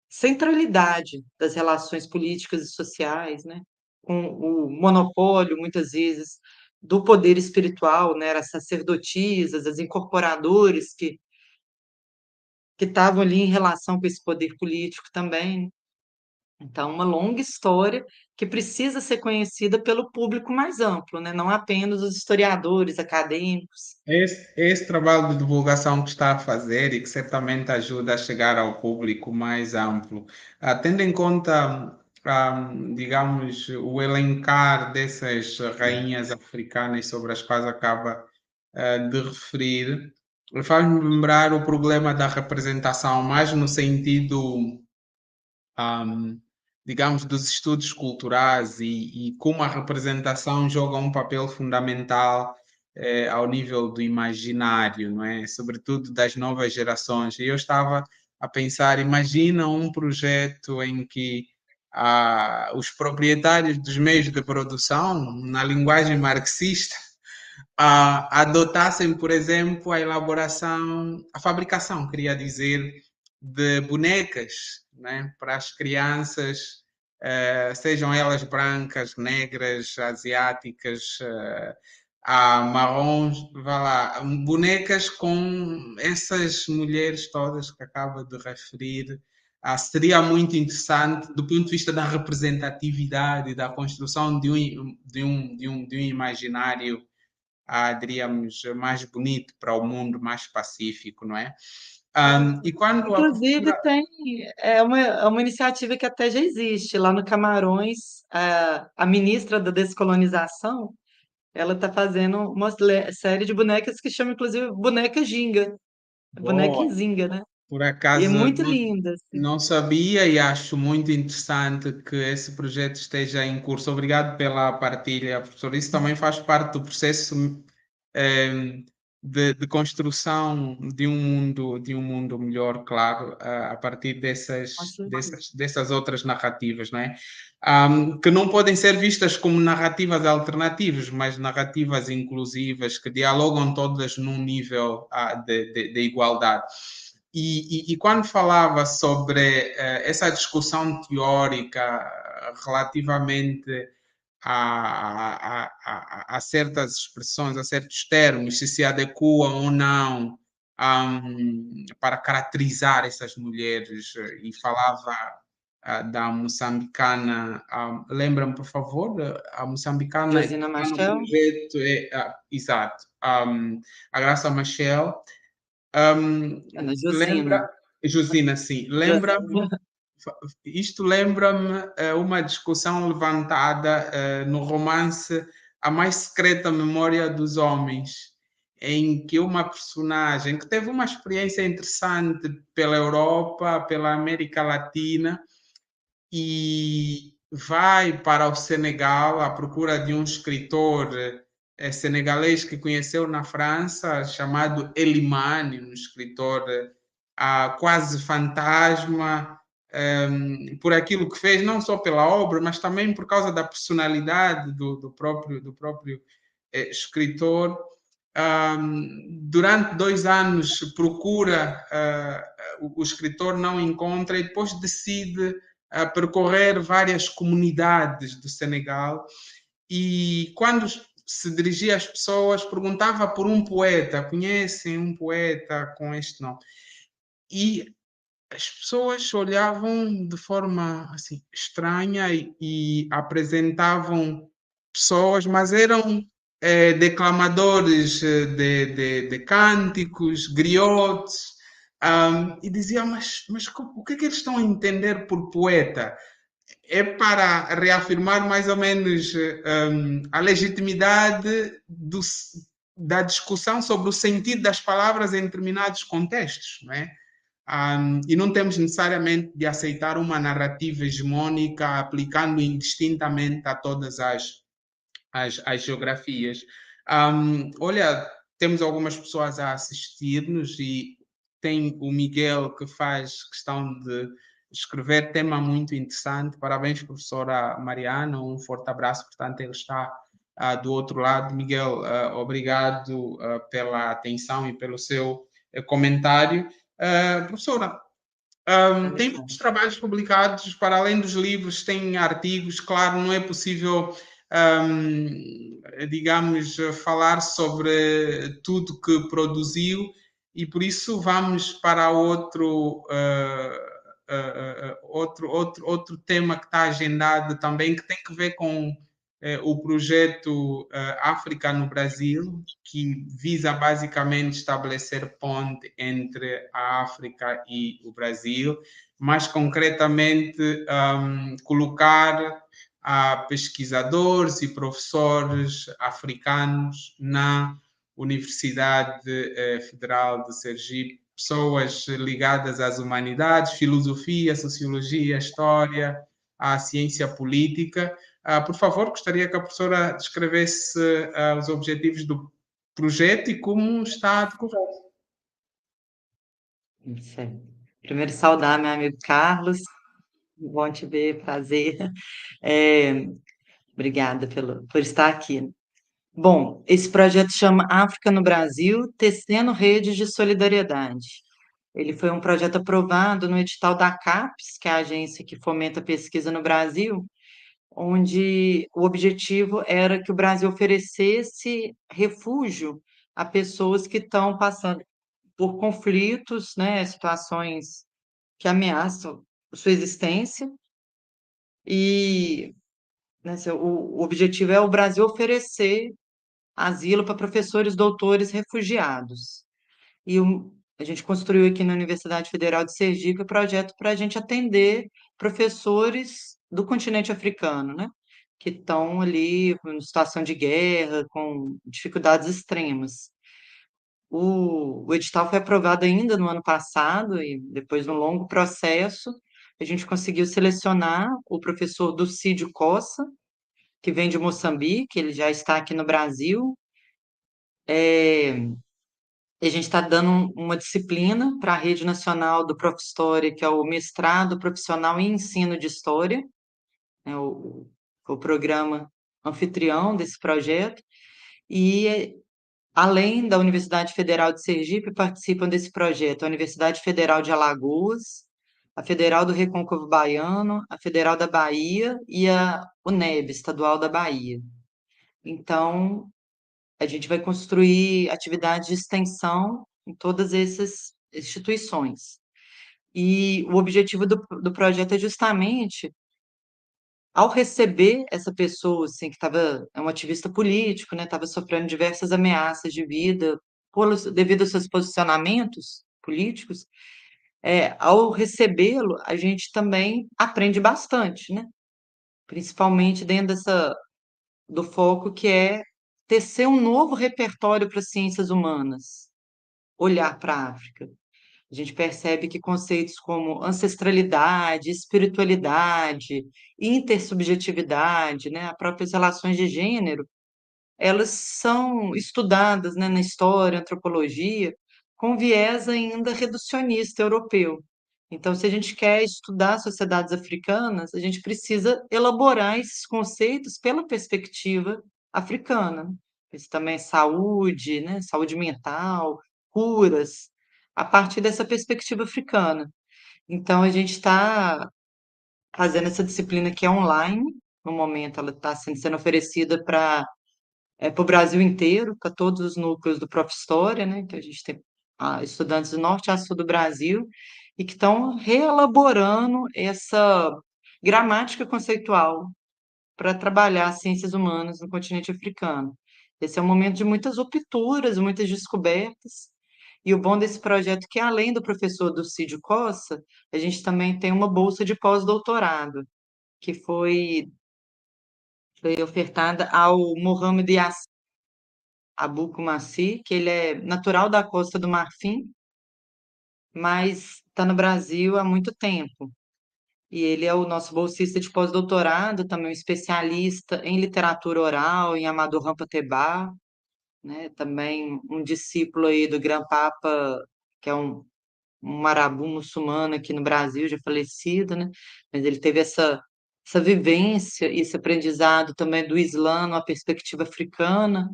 centralidade das relações políticas e sociais, né? Com o monopólio, muitas vezes, do poder espiritual, né? As sacerdotisas, as incorporadores que estavam ali em relação com esse poder político também. Então, uma longa história que precisa ser conhecida pelo público mais amplo, né? Não apenas os historiadores acadêmicos. Esse trabalho de divulgação que está a fazer e que certamente ajuda a chegar ao público mais amplo, tendo em conta, digamos, o elencar dessas rainhas africanas sobre as quais acaba, de referir, faz-me lembrar o problema da representação, mais no sentido, um, digamos, dos estudos culturais e como a representação joga um papel fundamental ao nível do imaginário, não é? Sobretudo das novas gerações. E eu estava a pensar, imagina um projeto em que os proprietários dos meios de produção, na linguagem marxista, adotassem, por exemplo, a elaboração, a fabricação, queria dizer, de bonecas, né, para as crianças, sejam elas brancas, negras, asiáticas, marrons, vá lá, bonecas com essas mulheres todas que acaba de referir. Seria muito interessante do ponto de vista da representatividade, da construção de um imaginário, diríamos, mais bonito para o mundo, mais pacífico, não é? E quando a Inclusive, professora. é uma iniciativa que até já existe. Lá no Camarões, a ministra da Descolonização, ela está fazendo uma série de bonecas que chama, inclusive, boneca Ginga, boneca Boa, Nzinga, né? por E é acaso muito não, linda, assim. não sabia e acho muito interessante que esse projeto esteja em curso. Obrigado pela partilha, professor. Isso também faz parte do processo eh, de construção de um mundo melhor, claro, a partir Com dessas, certeza. dessas, dessas outras narrativas, não é? Que não podem ser vistas como narrativas alternativas, mas narrativas inclusivas que dialogam todas num nível de igualdade. E quando falava sobre essa discussão teórica relativamente a certas expressões, a certos termos, se adequam ou não para caracterizar essas mulheres, e falava da moçambicana, lembra-me, por favor, a moçambicana que Josina está no Machel? projeto, exato, a Graça Machel. Ana Lembra, Josina. Josina, sim, lembra-me, Josina. isto lembra-me uma discussão levantada no romance A Mais Secreta Memória dos Homens, em que uma personagem que teve uma experiência interessante pela Europa, pela América Latina, e vai para o Senegal à procura de um escritor senegalês que conheceu na França, chamado Elimane, um escritor quase fantasma, por aquilo que fez, não só pela obra, mas também por causa da personalidade do próprio escritor. Durante 2 anos procura, o escritor não encontra e depois decide percorrer várias comunidades do Senegal, e quando se dirigia às pessoas perguntava por um poeta, conhecem um poeta com este nome? E as pessoas olhavam de forma assim estranha e apresentavam pessoas, mas eram declamadores de cânticos, griotes, e diziam, mas o que é que eles estão a entender por poeta? É para reafirmar mais ou menos a legitimidade da discussão sobre o sentido das palavras em determinados contextos, não é? E não temos necessariamente de aceitar uma narrativa hegemônica aplicando indistintamente a todas as geografias. Olha, temos algumas pessoas a assistir-nos e tem o Miguel que faz questão de escrever tema muito interessante. Parabéns, professora Mariana, um forte abraço. Portanto, ele está do outro lado. Miguel, obrigado pela atenção e pelo seu comentário. Professora, tem muitos trabalhos publicados, para além dos livros, tem artigos, claro, não é possível, digamos, falar sobre tudo que produziu, e por isso vamos para outro tema que está agendado também, que tem que ver com o projeto África no Brasil, que visa basicamente estabelecer ponte entre a África e o Brasil, mais concretamente colocar pesquisadores e professores africanos na Universidade Federal de Sergipe, pessoas ligadas às humanidades, filosofia, sociologia, história, à ciência política. Por favor, gostaria que a professora descrevesse os objetivos do projeto e como está a decorrer. Isso aí. Primeiro, saudar meu amigo Carlos. Bom te ver, prazer. É, obrigada por estar aqui. Bom, esse projeto chama África no Brasil, Tecendo Redes de Solidariedade. Ele foi um projeto aprovado no edital da CAPES, que é a agência que fomenta a pesquisa no Brasil, onde o objetivo era que o Brasil oferecesse refúgio a pessoas que estão passando por conflitos, né, situações que ameaçam sua existência, e né, o objetivo é o Brasil oferecer asilo para professores, doutores, refugiados. E a gente construiu aqui na Universidade Federal de Sergipe o projeto para a gente atender professores do continente africano, né? Que estão ali em situação de guerra, com dificuldades extremas. O edital foi aprovado ainda no ano passado, e depois de um longo processo, a gente conseguiu selecionar o professor Ducídio Cossa, que vem de Moçambique, ele já está aqui no Brasil. E a gente está dando uma disciplina para a Rede Nacional do Profhistória, que é o mestrado profissional em ensino de história, né, o programa anfitrião desse projeto. E, além da Universidade Federal de Sergipe, participam desse projeto a Universidade Federal de Alagoas, a Federal do Recôncavo Baiano, a Federal da Bahia e a UNEB, Estadual da Bahia. Então, a gente vai construir atividades de extensão em todas essas instituições. E o objetivo do projeto é justamente, ao receber essa pessoa, assim, que estava, é um ativista político, né, estava sofrendo diversas ameaças de vida devido aos seus posicionamentos políticos, ao recebê-lo, a gente também aprende bastante, né? Principalmente dentro do foco que é tecer um novo repertório para as ciências humanas, olhar para a África. A gente percebe que conceitos como ancestralidade, espiritualidade, intersubjetividade, né, as próprias relações de gênero, elas são estudadas, né, na história, antropologia, com viés ainda reducionista europeu. Então, se a gente quer estudar sociedades africanas, a gente precisa elaborar esses conceitos pela perspectiva africana. Isso também é saúde, né, saúde mental, curas, a partir dessa perspectiva africana. Então, a gente está fazendo essa disciplina que é online, no momento ela está sendo oferecida para o Brasil inteiro, para todos os núcleos do Prof. História, né, que a gente tem estudantes do norte a sul do Brasil, e que estão reelaborando essa gramática conceitual para trabalhar as ciências humanas no continente africano. Esse é um momento de muitas rupturas, muitas descobertas, e o bom desse projeto é que, além do professor Dulcídio Costa, a gente também tem uma bolsa de pós-doutorado, que foi ofertada ao Mohamed Abu Kumassi, que ele é natural da Costa do Marfim, mas está no Brasil há muito tempo. E ele é o nosso bolsista de pós-doutorado, também um especialista em literatura oral, em Amadou Rampa-Tebá, né? Também um discípulo aí do Gran Papa, que é um marabu muçulmano aqui no Brasil, já falecido, né? Mas ele teve essa vivência e esse aprendizado também do Islã, uma perspectiva africana,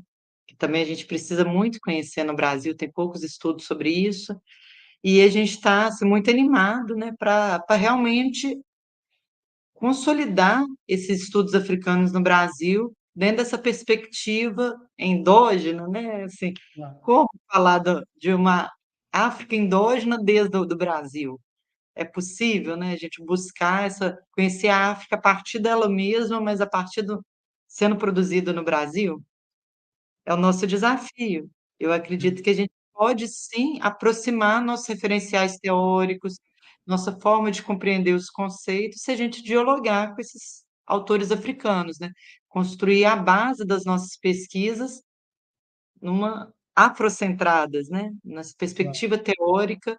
que também a gente precisa muito conhecer no Brasil, tem poucos estudos sobre isso, e a gente está assim, muito animado, né, para realmente consolidar esses estudos africanos no Brasil, dentro dessa perspectiva endógena, né, assim, como falar de uma África endógena desde o do Brasil? É possível, né, a gente buscar conhecer a África a partir dela mesma, mas a partir sendo produzida no Brasil? É o nosso desafio. Eu acredito que a gente pode sim aproximar nossos referenciais teóricos, nossa forma de compreender os conceitos, se a gente dialogar com esses autores africanos, né? Construir a base das nossas pesquisas numa afrocentradas, né? Nessa perspectiva teórica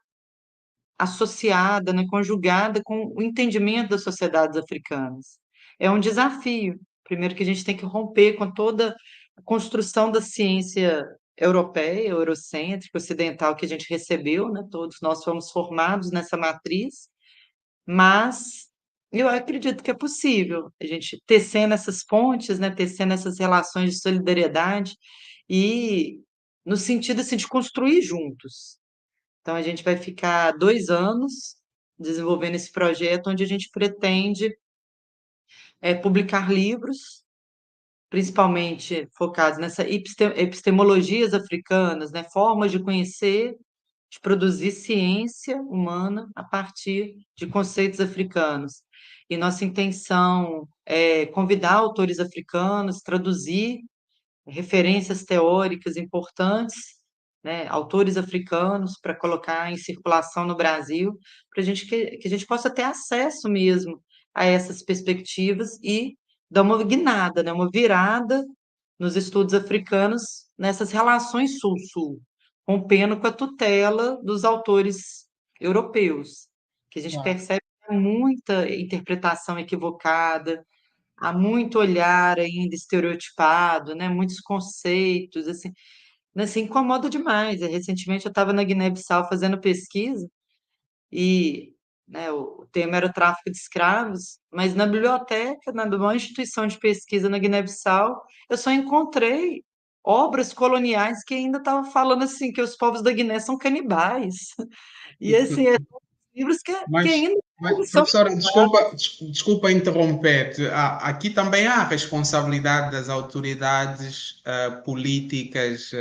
associada, né, conjugada com o entendimento das sociedades africanas. É um desafio. Primeiro que a gente tem que romper com toda a construção da ciência europeia, eurocêntrica, ocidental que a gente recebeu, né? Todos nós fomos formados nessa matriz, mas eu acredito que é possível a gente tecendo essas pontes, né, tecendo essas relações de solidariedade e no sentido assim, de construir juntos. Então, a gente vai ficar 2 anos desenvolvendo esse projeto, onde a gente pretende publicar livros, principalmente focados nessa epistemologias africanas, né, formas de conhecer, de produzir ciência humana a partir de conceitos africanos. E nossa intenção é convidar autores africanos, traduzir referências teóricas importantes, né, autores africanos, para colocar em circulação no Brasil, para que a gente possa ter acesso mesmo a essas perspectivas e dar uma guinada, né, uma virada nos estudos africanos nessas relações sul-sul, rompendo com a tutela dos autores europeus, que a gente percebe muita interpretação equivocada, há muito olhar ainda estereotipado, né, muitos conceitos, assim, incomoda demais. Recentemente eu estava na Guiné-Bissau fazendo pesquisa e, né, o tema era o tráfico de escravos, mas na biblioteca, de uma instituição de pesquisa na Guiné-Bissau, eu só encontrei obras coloniais que ainda estavam falando assim que os povos da Guiné são canibais. E assim, livros que Mas, ainda são professora, desculpa interromper. Aqui também há a responsabilidade das autoridades políticas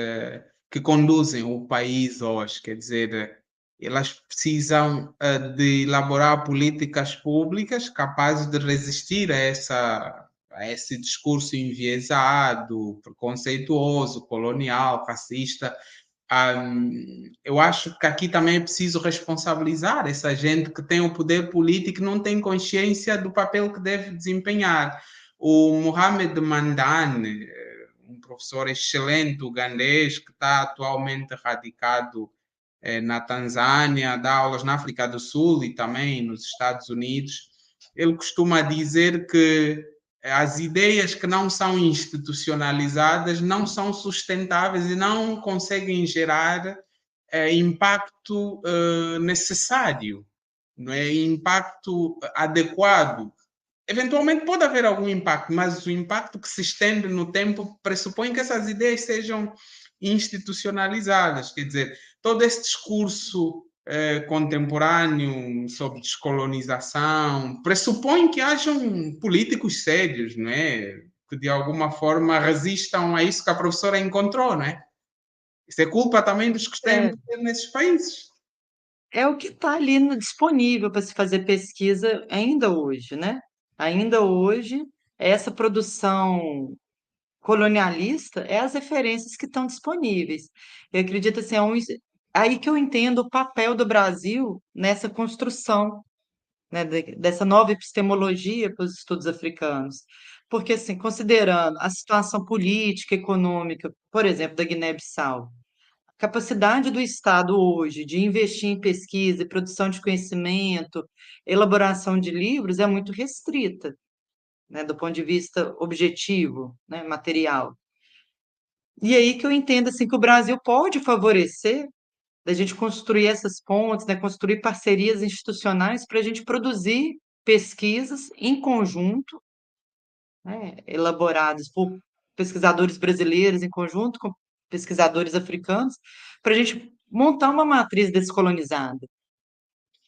que conduzem o país hoje. Quer dizer, elas precisam de elaborar políticas públicas capazes de resistir a esse discurso enviesado, preconceituoso, colonial, racista. Eu acho que aqui também é preciso responsabilizar essa gente que tem o poder político e não tem consciência do papel que deve desempenhar. O Mohamed Mandane, um professor excelente ugandês que está atualmente radicado na Tanzânia, dá aulas na África do Sul e também nos Estados Unidos, ele costuma dizer que as ideias que não são institucionalizadas não são sustentáveis e não conseguem gerar impacto necessário, não é? Impacto adequado. Eventualmente pode haver algum impacto, mas o impacto que se estende no tempo pressupõe que essas ideias sejam institucionalizadas. Quer dizer, todo esse discurso contemporâneo sobre descolonização pressupõe que hajam políticos sérios, não é? Que de alguma forma resistam a isso que a professora encontrou, não é? Isso é culpa também dos que têm é, poder nesses países. é o que está ali disponível para se fazer pesquisa ainda hoje, né? Ainda hoje, essa produção colonialista é as referências que estão disponíveis. Eu acredito assim, aí que eu entendo o papel do Brasil nessa construção, né, dessa nova epistemologia para os estudos africanos. Porque, assim, considerando a situação política, econômica, por exemplo, da Guiné-Bissau, a capacidade do Estado hoje de investir em pesquisa e produção de conhecimento, elaboração de livros é muito restrita, né, do ponto de vista objetivo, né, material. E aí que eu entendo assim que o Brasil pode favorecer da gente construir essas pontes, né, construir parcerias institucionais para a gente produzir pesquisas em conjunto, né, elaboradas por pesquisadores brasileiros em conjunto com pesquisadores africanos, para a gente montar uma matriz descolonizada.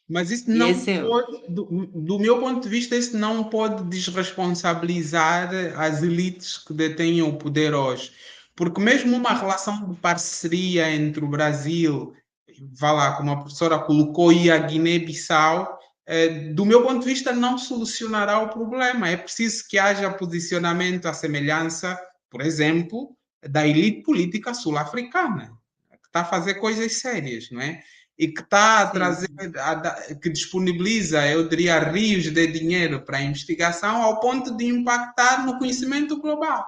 Mas isso E não esse, pode, do meu ponto de vista, isso não pode desresponsabilizar as elites que detêm o poder hoje. Porque mesmo uma relação de parceria entre o Brasil, vá lá, como a professora colocou, e a Guiné-Bissau, do meu ponto de vista, não solucionará o problema. É preciso que haja posicionamento à semelhança, por exemplo, da elite política sul-africana, que está a fazer coisas sérias, não é? E que está a trazer, sim, que disponibiliza, eu diria, rios de dinheiro para a investigação ao ponto de impactar no conhecimento global,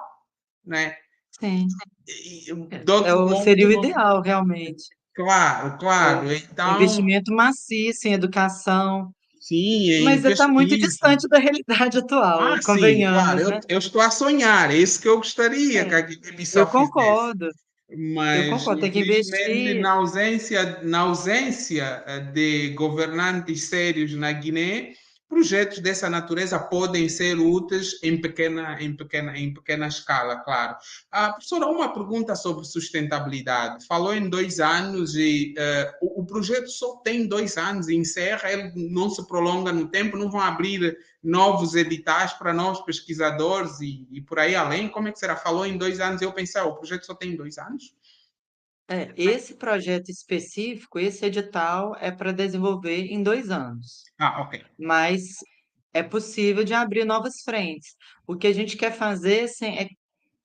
né? sim. E, de outro Seria o modo, ideal, realmente. claro, É, claro. Então, investimento maciço em educação, sim, em mas está muito pesquisa. distante da realidade atual, Sim, claro, convenhamos, né? eu estou a sonhar, é isso que eu gostaria que É, a Guiné-Bissau fizesse. eu Mas, concordo, tem que infelizmente, investir. na ausência de governantes sérios na Guiné, projetos dessa natureza podem ser úteis em pequena escala, claro. Professora, uma pergunta sobre sustentabilidade. Falou em 2 anos e o projeto só tem 2 anos e encerra, ele não se prolonga no tempo, não vão abrir novos editais para novos pesquisadores e por aí além? Como é que será? Falou em 2 anos, eu pensei, o projeto só tem 2 anos? Esse projeto específico, esse edital, é para desenvolver em 2 anos, Ok. mas é possível de abrir novas frentes. O que a gente quer fazer assim, é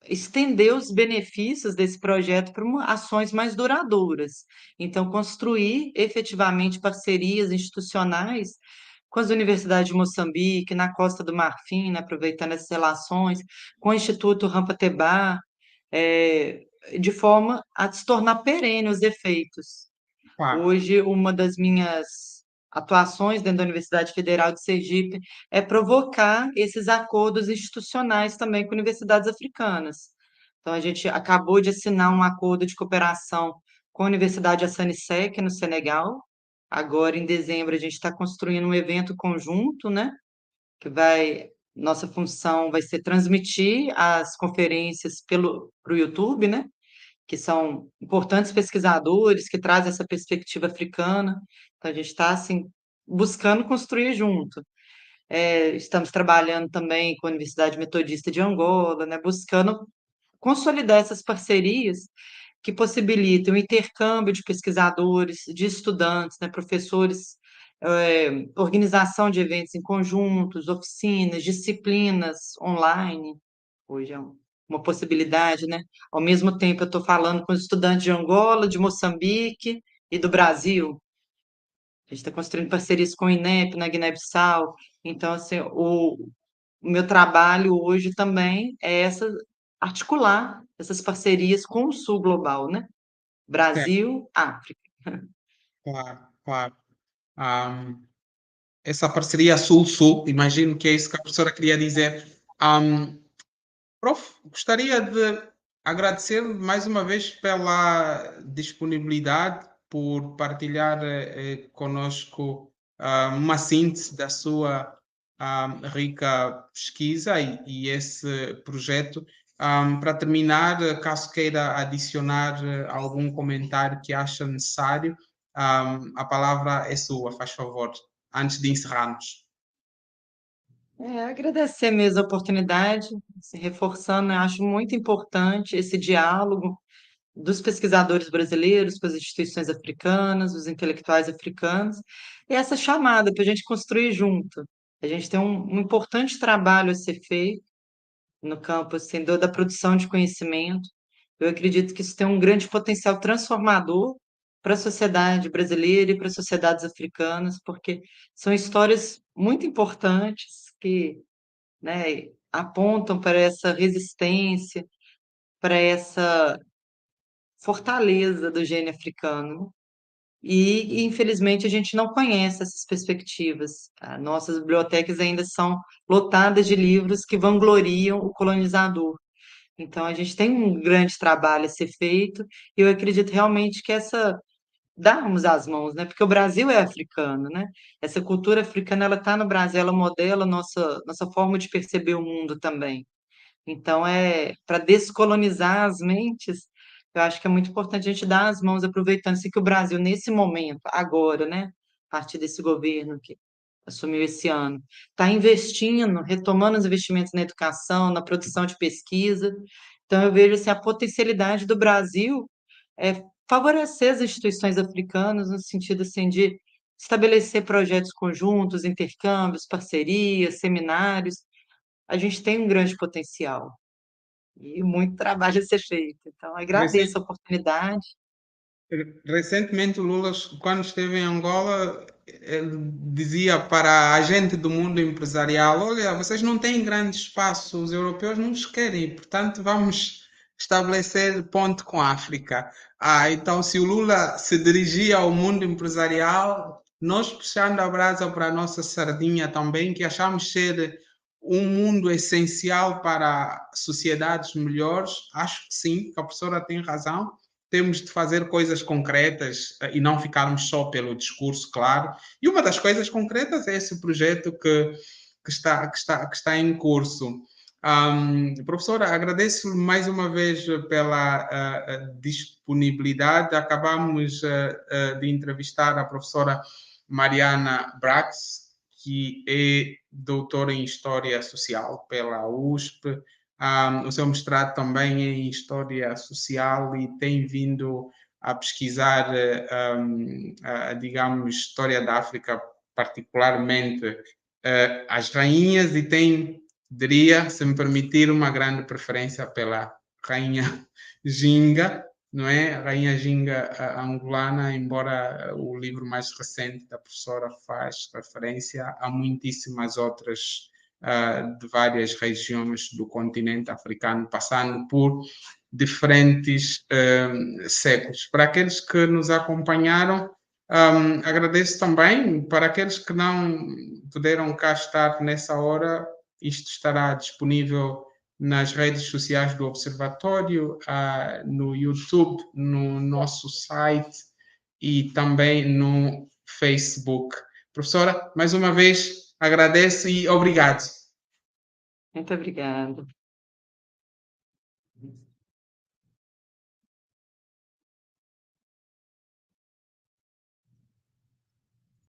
estender os benefícios desse projeto para ações mais duradouras. Então, construir efetivamente parcerias institucionais com as universidades de Moçambique, na Costa do Marfim, né, aproveitando essas relações, com o Instituto Rampa-Tebá, eh, de forma a se tornar perene os efeitos. Claro. Hoje, uma das minhas atuações dentro da Universidade Federal de Sergipe é provocar esses acordos institucionais também com universidades africanas. Então, a gente acabou de assinar um acordo de cooperação com a Universidade Assane Seck, no Senegal. Agora, em dezembro, a gente está construindo um evento conjunto, né? Que nossa função vai ser transmitir as conferências pro YouTube, né? Que são importantes pesquisadores que trazem essa perspectiva africana. Então, a gente está assim, buscando construir junto. Estamos trabalhando também com a Universidade Metodista de Angola, né, buscando consolidar essas parcerias que possibilitem o intercâmbio de pesquisadores, de estudantes, né, professores, organização de eventos em conjuntos, oficinas, disciplinas online. Hoje é uma possibilidade, né? Ao mesmo tempo, eu estou falando com os estudantes de Angola, de Moçambique e do Brasil. A gente está construindo parcerias com o INEP na Guiné-Bissau. Então, assim, o meu trabalho hoje também é articular essas parcerias com o Sul Global, né? Certo, Brasil, África. claro, claro. Ahm, essa parceria Sul-Sul, imagino que é isso que a professora queria dizer. Prof, gostaria de agradecer mais uma vez pela disponibilidade, por partilhar conosco uma síntese da sua rica pesquisa e esse projeto. Para terminar, caso queira adicionar algum comentário que acha necessário, a palavra é sua, faz favor, antes de encerrarmos. Agradecer mesmo a oportunidade, se reforçando, eu acho muito importante esse diálogo dos pesquisadores brasileiros com as instituições africanas, os intelectuais africanos, e essa chamada para a gente construir junto. A gente tem um importante trabalho a ser feito no campo assim, da produção de conhecimento. Eu acredito que isso tem um grande potencial transformador para a sociedade brasileira e para as sociedades africanas, porque são histórias muito importantes que, né, apontam para essa resistência, para essa fortaleza do gênio africano. E, infelizmente, a gente não conhece essas perspectivas. Nossas bibliotecas ainda são lotadas de livros que vangloriam o colonizador. Então, a gente tem um grande trabalho a ser feito, e eu acredito realmente que darmos as mãos, né? Porque o Brasil é africano, né? Essa cultura africana, ela está no Brasil, ela modela a nossa forma de perceber o mundo também. Então, para descolonizar as mentes, eu acho que é muito importante a gente dar as mãos, aproveitando-se que o Brasil, nesse momento, agora, né, a partir desse governo que assumiu esse ano, está investindo, retomando os investimentos na educação, na produção de pesquisa. Então, eu vejo assim, a potencialidade do Brasil é favorecer as instituições africanas, no sentido assim, de estabelecer projetos conjuntos, intercâmbios, parcerias, seminários. A gente tem um grande potencial e muito trabalho a ser feito. Então, agradeço a oportunidade. Recentemente, o Lula, quando esteve em Angola, ele dizia para a gente do mundo empresarial: olha, vocês não têm grande espaço, os europeus não os querem, portanto, vamos estabelecer ponte com a África. Então, se o Lula se dirigia ao mundo empresarial, nós puxando a brasa para a nossa sardinha também, que achamos ser um mundo essencial para sociedades melhores, acho que sim, que a professora tem razão. Temos de fazer coisas concretas e não ficarmos só pelo discurso, claro. E uma das coisas concretas é esse projeto que está em curso. Professora, agradeço mais uma vez pela disponibilidade. Acabamos de entrevistar a professora Mariana Brax, que é doutora em História Social pela USP, o seu mestrado também é em História Social e tem vindo a pesquisar, digamos, História da África, particularmente as rainhas, e tem, diria, se me permitir, uma grande preferência pela Rainha Ginga, não é? A Rainha Ginga angolana, embora o livro mais recente da professora faz referência a muitíssimas outras de várias regiões do continente africano, passando por diferentes séculos. Para aqueles que nos acompanharam, agradeço também. Para aqueles que não puderam cá estar nessa hora, isto estará disponível nas redes sociais do Observatório, no YouTube, no nosso site e também no Facebook. Professora, mais uma vez agradeço e obrigado. Muito obrigada.